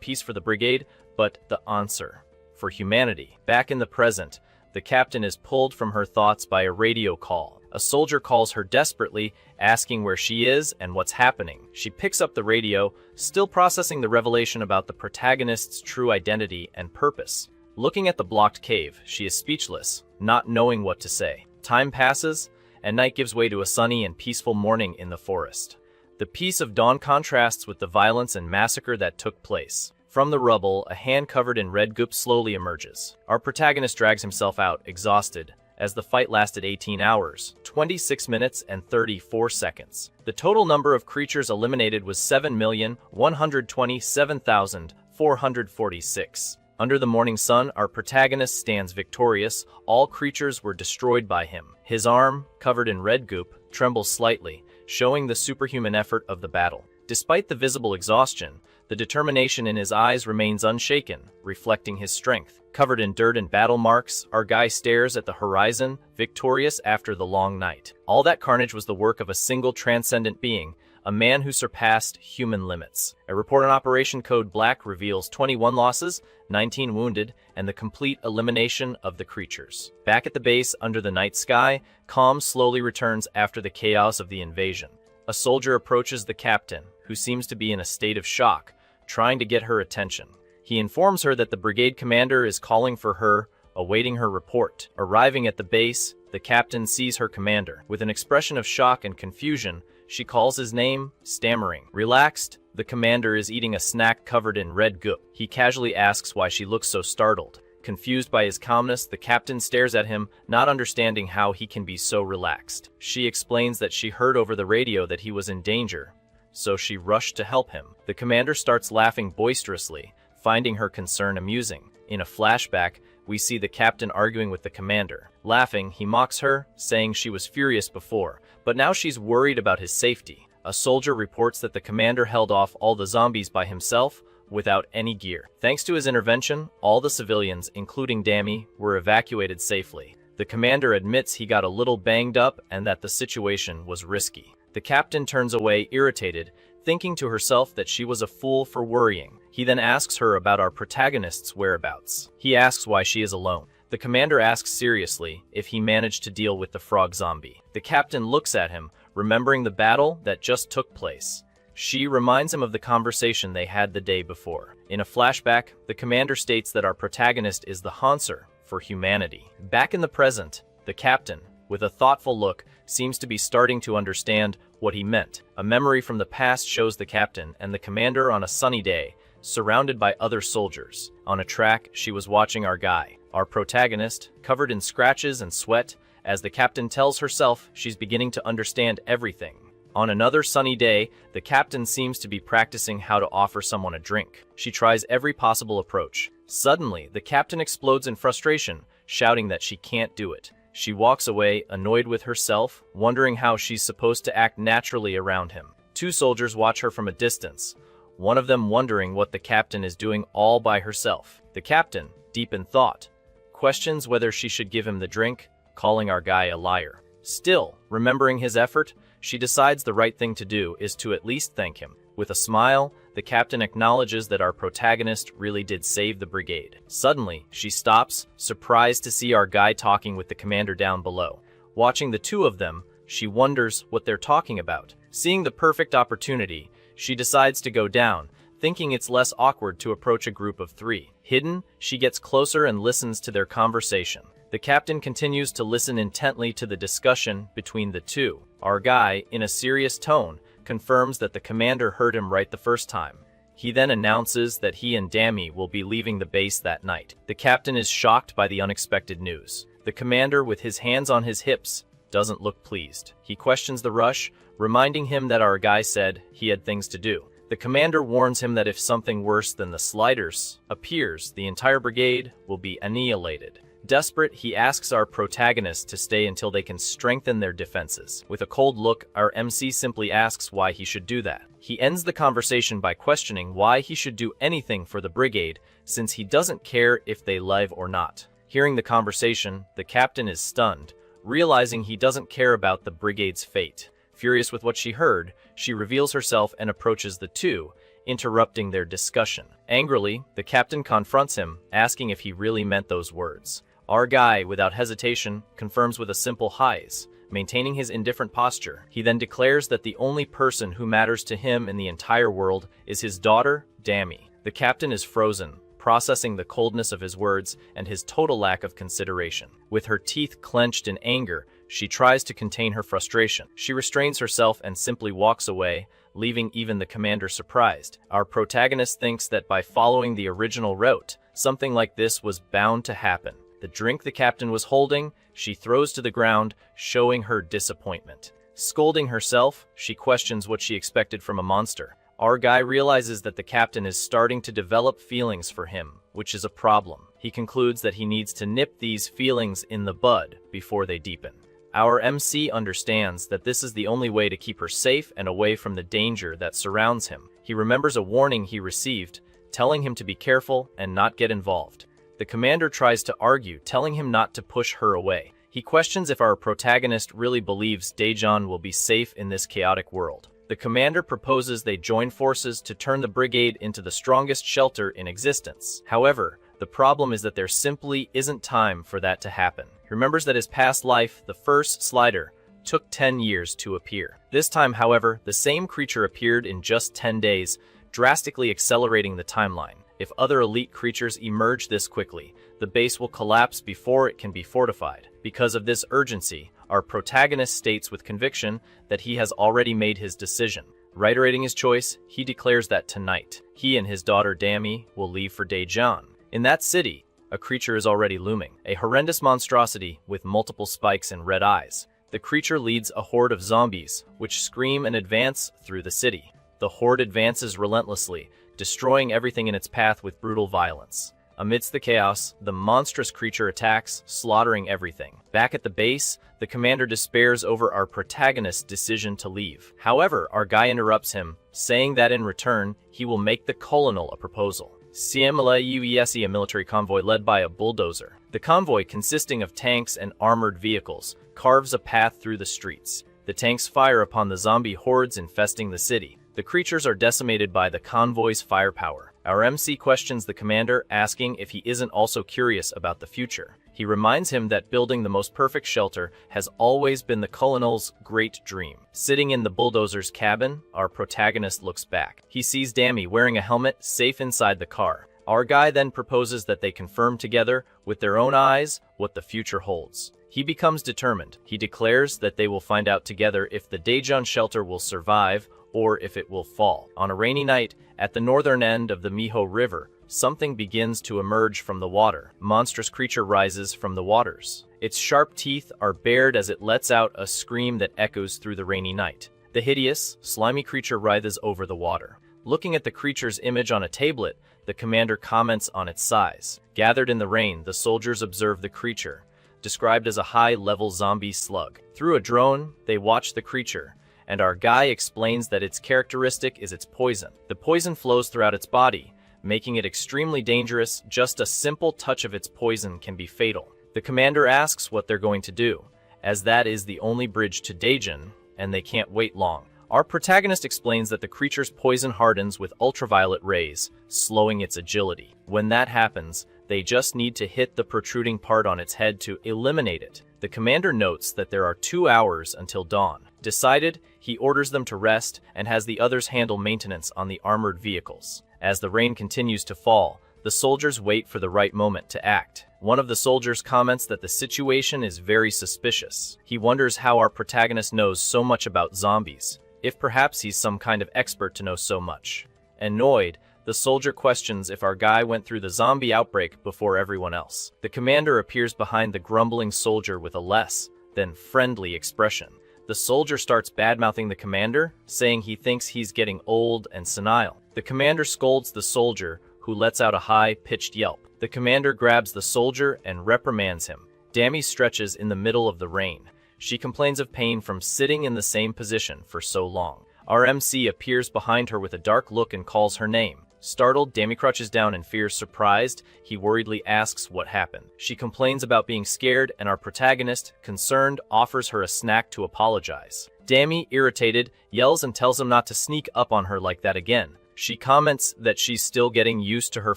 piece for the brigade, but the answer for humanity. Back in the present, the captain is pulled from her thoughts by a radio call. A soldier calls her desperately, asking where she is and what's happening. She picks up the radio, still processing the revelation about the protagonist's true identity and purpose. Looking at the blocked cave, she is speechless, not knowing what to say. Time passes, and night gives way to a sunny and peaceful morning in the forest. The peace of dawn contrasts with the violence and massacre that took place. From the rubble, a hand covered in red goop slowly emerges. Our protagonist drags himself out, exhausted, as the fight lasted 18 hours, 26 minutes, and 34 seconds. The total number of creatures eliminated was 7,127,446. Under the morning sun, our protagonist stands victorious. All creatures were destroyed by him. His arm, covered in red goop, trembles slightly, showing the superhuman effort of the battle. Despite the visible exhaustion, the determination in his eyes remains unshaken, reflecting his strength. Covered in dirt and battle marks, our guy stares at the horizon, victorious after the long night. All that carnage was the work of a single transcendent being, a man who surpassed human limits. A report on Operation Code Black reveals 21 losses, 19 wounded, and the complete elimination of the creatures. Back at the base under the night sky, calm slowly returns after the chaos of the invasion. A soldier approaches the captain, who seems to be in a state of shock, trying to get her attention. He informs her that the brigade commander is calling for her, awaiting her report. Arriving at the base, the captain sees her commander. With an expression of shock and confusion, she calls his name, stammering. Relaxed, the commander is eating a snack covered in red goop. He casually asks why she looks so startled. Confused by his calmness, the captain stares at him, not understanding how he can be so relaxed. She explains that she heard over the radio that he was in danger, so she rushed to help him. The commander starts laughing boisterously, finding her concern amusing. In a flashback, we see the captain arguing with the commander. Laughing, he mocks her, saying she was furious before, but now she's worried about his safety. A soldier reports that the commander held off all the zombies by himself, without any gear. Thanks to his intervention, all the civilians, including Dammy, were evacuated safely. The commander admits he got a little banged up and that the situation was risky. The captain turns away irritated, thinking to herself that she was a fool for worrying. He then asks her about our protagonist's whereabouts. He asks why she is alone. The commander asks seriously if he managed to deal with the frog zombie. The captain looks at him, remembering the battle that just took place. She reminds him of the conversation they had the day before. In a flashback, the commander states that our protagonist is the Hanser for humanity. Back in the present, the captain, with a thoughtful look, seems to be starting to understand what he meant. A memory from the past shows the captain and the commander on a sunny day, surrounded by other soldiers. On a track, she was watching our guy, our protagonist, covered in scratches and sweat, as the captain tells herself she's beginning to understand everything. On another sunny day, the captain seems to be practicing how to offer someone a drink. She tries every possible approach. Suddenly, the captain explodes in frustration, shouting that she can't do it. She walks away, annoyed with herself, wondering how she's supposed to act naturally around him. Two soldiers watch her from a distance, one of them wondering what the captain is doing all by herself. The captain, deep in thought, questions whether she should give him the drink, calling our guy a liar. Still, remembering his effort, she decides the right thing to do is to at least thank him. With a smile, the captain acknowledges that our protagonist really did save the brigade. Suddenly, she stops, surprised to see our guy talking with the commander down below. Watching the two of them, she wonders what they're talking about. Seeing the perfect opportunity, she decides to go down, thinking it's less awkward to approach a group of three. Hidden, she gets closer and listens to their conversation. The captain continues to listen intently to the discussion between the two. Our guy, in a serious tone, confirms that the commander heard him right the first time. He then announces that he and Dammy will be leaving the base that night. The captain is shocked by the unexpected news. The commander, with his hands on his hips, doesn't look pleased. He questions the rush, reminding him that our guy said he had things to do. The commander warns him that if something worse than the Sliders appears, the entire brigade will be annihilated. Desperate, he asks our protagonist to stay until they can strengthen their defenses. With a cold look, our MC simply asks why he should do that. He ends the conversation by questioning why he should do anything for the brigade, since he doesn't care if they live or not. Hearing the conversation, the captain is stunned, realizing he doesn't care about the brigade's fate. Furious with what she heard, she reveals herself and approaches the two, interrupting their discussion. Angrily, the captain confronts him, asking if he really meant those words. Our guy, without hesitation, confirms with a simple highs, maintaining his indifferent posture. He then declares that the only person who matters to him in the entire world is his daughter, Dammy. The captain is frozen, processing the coldness of his words and his total lack of consideration. With her teeth clenched in anger, she tries to contain her frustration. She restrains herself and simply walks away, leaving even the commander surprised. Our protagonist thinks that by following the original route, something like this was bound to happen. The drink the captain was holding, she throws to the ground, showing her disappointment. Scolding herself, she questions what she expected from a monster. Our guy realizes that the captain is starting to develop feelings for him, which is a problem. He concludes that he needs to nip these feelings in the bud before they deepen. Our MC understands that this is the only way to keep her safe and away from the danger that surrounds him. He remembers a warning he received, telling him to be careful and not get involved. The commander tries to argue, telling him not to push her away. He questions if our protagonist really believes Daejeon will be safe in this chaotic world. The commander proposes they join forces to turn the brigade into the strongest shelter in existence. However, the problem is that there simply isn't time for that to happen. He remembers that his past life, the first slider, took 10 years to appear. This time, however, the same creature appeared in just 10 days, drastically accelerating the timeline. If other elite creatures emerge this quickly, the base will collapse before it can be fortified. Because of this urgency, our protagonist states with conviction that he has already made his decision. Reiterating his choice, he declares that tonight, he and his daughter Dami will leave for Daejeon. In that city, a creature is already looming, a horrendous monstrosity with multiple spikes and red eyes. The creature leads a horde of zombies, which scream and advance through the city. The horde advances relentlessly, destroying everything in its path with brutal violence. Amidst the chaos, the monstrous creature attacks, slaughtering everything. Back at the base, the commander despairs over our protagonist's decision to leave. However, our guy interrupts him, saying that in return, he will make the colonel a proposal. CMLA-UESE, a military convoy led by a bulldozer. The convoy, consisting of tanks and armored vehicles, carves a path through the streets. The tanks fire upon the zombie hordes infesting the city. The creatures are decimated by the convoy's firepower. Our MC questions the commander, asking if he isn't also curious about the future. He reminds him that building the most perfect shelter has always been the colonel's great dream. Sitting in the bulldozer's cabin, our protagonist looks back. He sees Dami wearing a helmet, safe inside the car. Our guy then proposes that they confirm together, with their own eyes, what the future holds. He becomes determined. He declares that they will find out together if the Daejeon shelter will survive or if it will fall. On a rainy night, at the northern end of the Miho River, something begins to emerge from the water. A monstrous creature rises from the waters. Its sharp teeth are bared as it lets out a scream that echoes through the rainy night. The hideous, slimy creature writhes over the water. Looking at the creature's image on a tablet, the commander comments on its size. Gathered in the rain, the soldiers observe the creature, described as a high-level zombie slug. Through a drone, they watch the creature, and our guy explains that its characteristic is its poison. The poison flows throughout its body, making it extremely dangerous. Just a simple touch of its poison can be fatal. The commander asks what they're going to do, as that is the only bridge to Daejeon, and they can't wait long. Our protagonist explains that the creature's poison hardens with ultraviolet rays, slowing its agility. When that happens, they just need to hit the protruding part on its head to eliminate it. The commander notes that there are 2 hours until dawn. Decided, he orders them to rest and has the others handle maintenance on the armored vehicles. As the rain continues to fall, the soldiers wait for the right moment to act. One of the soldiers comments that the situation is very suspicious. He wonders how our protagonist knows so much about zombies, if perhaps he's some kind of expert to know so much. Annoyed, the soldier questions if our guy went through the zombie outbreak before everyone else. The commander appears behind the grumbling soldier with a less than friendly expression. The soldier starts bad-mouthing the commander, saying he thinks he's getting old and senile. The commander scolds the soldier, who lets out a high-pitched yelp. The commander grabs the soldier and reprimands him. Dami stretches in the middle of the rain. She complains of pain from sitting in the same position for so long. Our MC appears behind her with a dark look and calls her name. Startled, Dami crouches down in fear. Surprised, he worriedly asks what happened. She complains about being scared, and our protagonist, concerned, offers her a snack to apologize. Dami, irritated, yells and tells him not to sneak up on her like that again. She comments that she's still getting used to her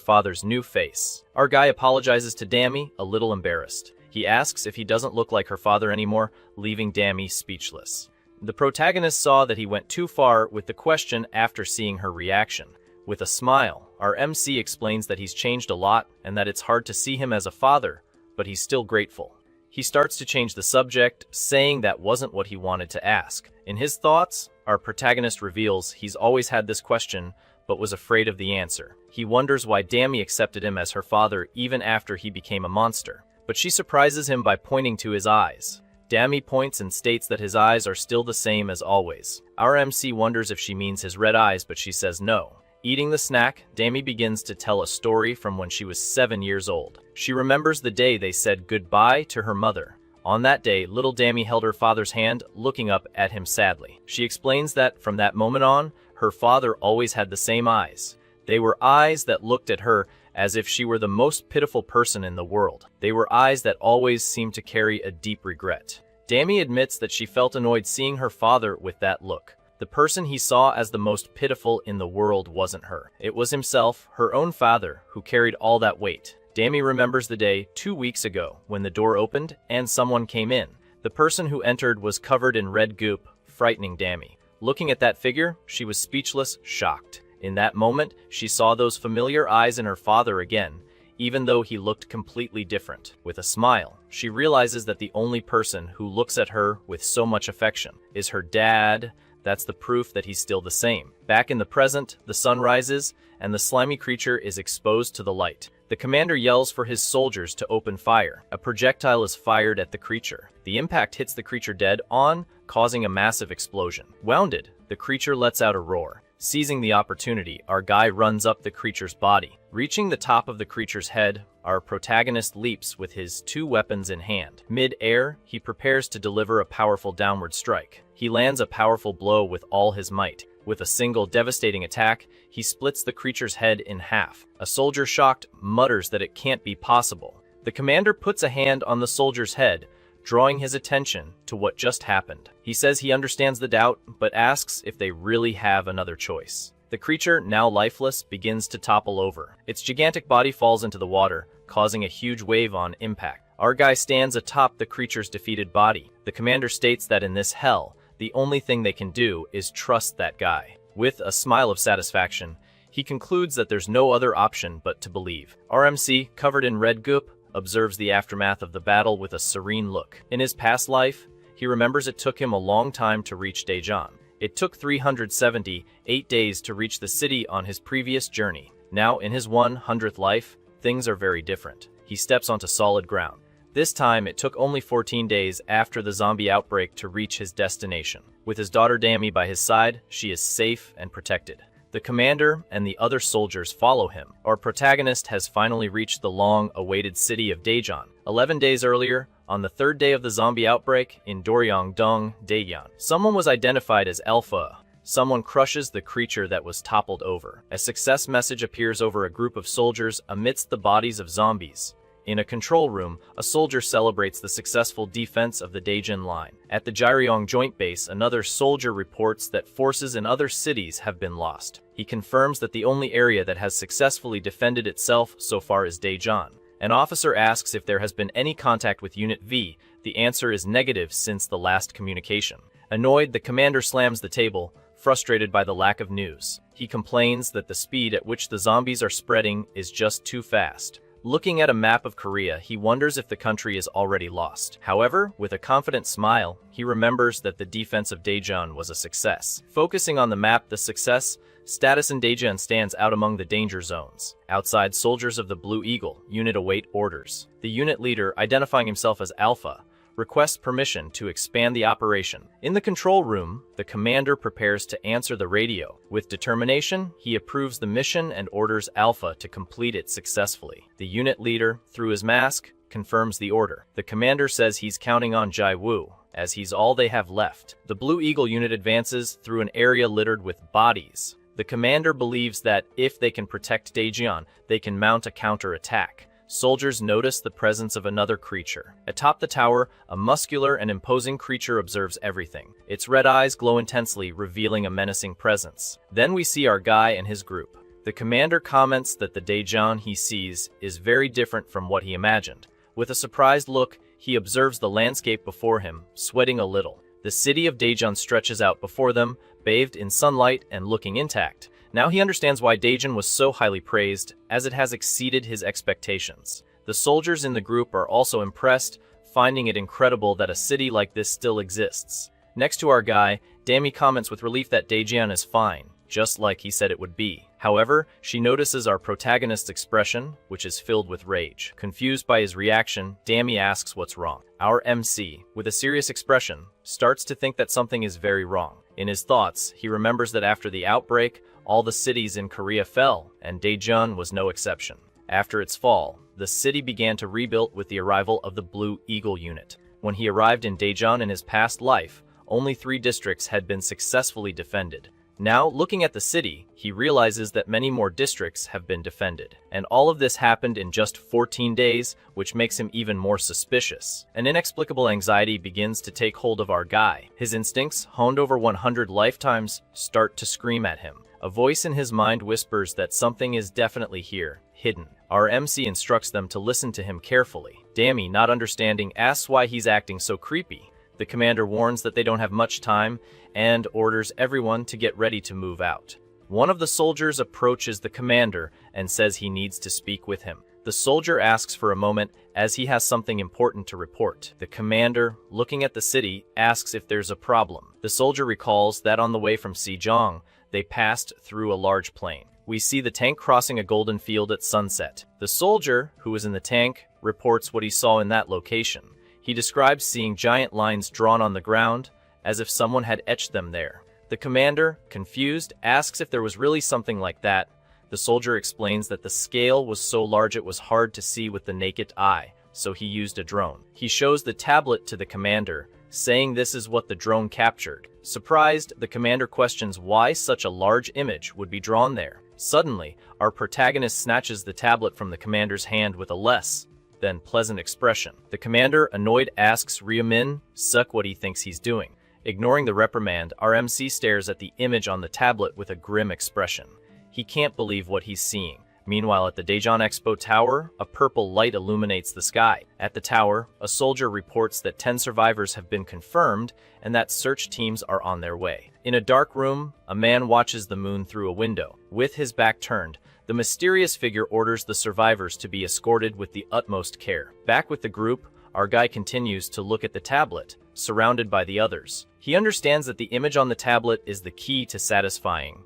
father's new face. Our guy apologizes to Dami, a little embarrassed. He asks if he doesn't look like her father anymore, leaving Dami speechless. The protagonist saw that he went too far with the question after seeing her reaction. With a smile, our MC explains that he's changed a lot and that it's hard to see him as a father, but he's still grateful. He starts to change the subject, saying that wasn't what he wanted to ask. In his thoughts, our protagonist reveals he's always had this question, but was afraid of the answer. He wonders why Dami accepted him as her father even after he became a monster. But she surprises him by pointing to his eyes. Dami points and states that his eyes are still the same as always. Our MC wonders if she means his red eyes, but she says no. Eating the snack, Dami begins to tell a story from when she was 7 years old. She remembers the day they said goodbye to her mother. On that day, little Dami held her father's hand, looking up at him sadly. She explains that from that moment on, her father always had the same eyes. They were eyes that looked at her as if she were the most pitiful person in the world. They were eyes that always seemed to carry a deep regret. Dami admits that she felt annoyed seeing her father with that look. The person he saw as the most pitiful in the world wasn't her. It was himself, her own father, who carried all that weight. Dami remembers the day 2 weeks ago when the door opened and someone came in. The person who entered was covered in red goop, frightening Dami. Looking at that figure, she was speechless, shocked. In that moment, she saw those familiar eyes in her father again, even though he looked completely different. With a smile, she realizes that the only person who looks at her with so much affection is her dad. That's the proof that he's still the same. Back in the present, the sun rises, and the slimy creature is exposed to the light. The commander yells for his soldiers to open fire. A projectile is fired at the creature. The impact hits the creature dead on, causing a massive explosion. Wounded, the creature lets out a roar. Seizing the opportunity, our guy runs up the creature's body. Reaching the top of the creature's head, our protagonist leaps with his 2 weapons in hand. Mid-air, he prepares to deliver a powerful downward strike. He lands a powerful blow with all his might. With a single devastating attack, he splits the creature's head in half. A soldier, shocked, mutters that it can't be possible. The commander puts a hand on the soldier's head, drawing his attention to what just happened. He says he understands the doubt, but asks if they really have another choice. The creature, now lifeless, begins to topple over. Its gigantic body falls into the water, causing a huge wave on impact. Our guy stands atop the creature's defeated body. The commander states that in this hell, the only thing they can do is trust that guy. With a smile of satisfaction, he concludes that there's no other option but to believe. RMC, covered in red goop, observes the aftermath of the battle with a serene look. In his past life, he remembers it took him a long time to reach Daejeon. It took 378 days to reach the city on his previous journey. Now, in his 100th life, things are very different. He steps onto solid ground. This time, it took only 14 days after the zombie outbreak to reach his destination. With his daughter Dami by his side, she is safe and protected. The commander and the other soldiers follow him. Our protagonist has finally reached the long-awaited city of Daejeon. 11 days earlier, on the 3rd day of the zombie outbreak in Doryongdong, Daejeon, someone was identified as Alpha. Someone crushes the creature that was toppled over. A success message appears over a group of soldiers amidst the bodies of zombies. In a control room, a soldier celebrates the successful defense of the Daejeon line. At the Jiryong Joint Base, another soldier reports that forces in other cities have been lost. He confirms that the only area that has successfully defended itself so far is Daejeon. An officer asks if there has been any contact with Unit V. The answer is negative since the last communication. Annoyed, the commander slams the table, frustrated by the lack of news. He complains that the speed at which the zombies are spreading is just too fast. Looking at a map of Korea, he wonders if the country is already lost. However, with a confident smile, he remembers that the defense of Daejeon was a success. Focusing on the map, the success status in Daejeon stands out among the danger zones. Outside, soldiers of the Blue Eagle unit await orders. The unit leader, identifying himself as Alpha, requests permission to expand the operation. In the control room, the commander prepares to answer the radio. With determination, he approves the mission and orders Alpha to complete it successfully. The unit leader, through his mask, confirms the order. The commander says he's counting on Jai-woo, as he's all they have left. The Blue Eagle unit advances through an area littered with bodies. The commander believes that if they can protect Daejeon, they can mount a counterattack. Soldiers notice the presence of another creature. Atop the tower, a muscular and imposing creature observes everything. Its red eyes glow intensely, revealing a menacing presence. Then we see our guy and his group. The commander comments that the Daejeon he sees is very different from what he imagined. With a surprised look, he observes the landscape before him, sweating a little. The city of Daejeon stretches out before them, bathed in sunlight and looking intact. Now he understands why Daejeon was so highly praised, as it has exceeded his expectations. The soldiers in the group are also impressed, finding it incredible that a city like this still exists. Next to our guy, Dami comments with relief that Daejeon is fine, just like he said it would be. However, she notices our protagonist's expression, which is filled with rage. Confused by his reaction, Dami asks what's wrong. Our MC, with a serious expression, starts to think that something is very wrong. In his thoughts, he remembers that after the outbreak, All the cities in Korea fell, and Daejeon was no exception. After its fall, the city began to rebuild with the arrival of the Blue Eagle unit. When he arrived in Daejeon in his past life, only 3 districts had been successfully defended. Now, looking at the city, he realizes that many more districts have been defended. And all of this happened in just 14 days, which makes him even more suspicious. An inexplicable anxiety begins to take hold of our guy. His instincts, honed over 100 lifetimes, start to scream at him. A voice in his mind whispers that something is definitely here, hidden. Our MC instructs them to listen to him carefully. Dammy, not understanding, asks why he's acting so creepy. The commander warns that they don't have much time and orders everyone to get ready to move out. One of the soldiers approaches the commander and says he needs to speak with him. The soldier asks for a moment as he has something important to report. The commander, looking at the city, asks if there's a problem. The soldier recalls that on the way from Sejong, they passed through a large plain. We see the tank crossing a golden field at sunset. The soldier, who was in the tank, reports what he saw in that location. He describes seeing giant lines drawn on the ground, as if someone had etched them there. The commander, confused, asks if there was really something like that. The soldier explains that the scale was so large it was hard to see with the naked eye, so he used a drone. He shows the tablet to the commander, saying this is what the drone captured. Surprised, the commander questions why such a large image would be drawn there. Suddenly, our protagonist snatches the tablet from the commander's hand with a less than pleasant expression. The commander, annoyed, asks Ryomin Suk what he thinks he's doing. Ignoring the reprimand, our MC stares at the image on the tablet with a grim expression. He can't believe what he's seeing. Meanwhile, at the Daejeon Expo Tower, a purple light illuminates the sky. At the tower, a soldier reports that 10 survivors have been confirmed and that search teams are on their way. In a dark room, a man watches the moon through a window. With his back turned, the mysterious figure orders the survivors to be escorted with the utmost care. Back with the group, our guy continues to look at the tablet, surrounded by the others. He understands that the image on the tablet is the key to satisfying.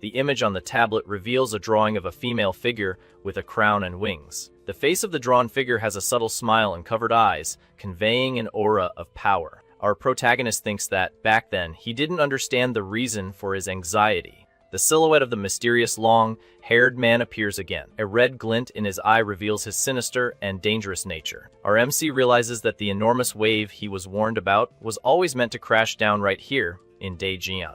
The image on the tablet reveals a drawing of a female figure with a crown and wings. The face of the drawn figure has a subtle smile and covered eyes, conveying an aura of power. Our protagonist thinks that, back then, he didn't understand the reason for his anxiety. The silhouette of the mysterious long-haired man appears again. A red glint in his eye reveals his sinister and dangerous nature. Our MC realizes that the enormous wave he was warned about was always meant to crash down right here in Daejeon.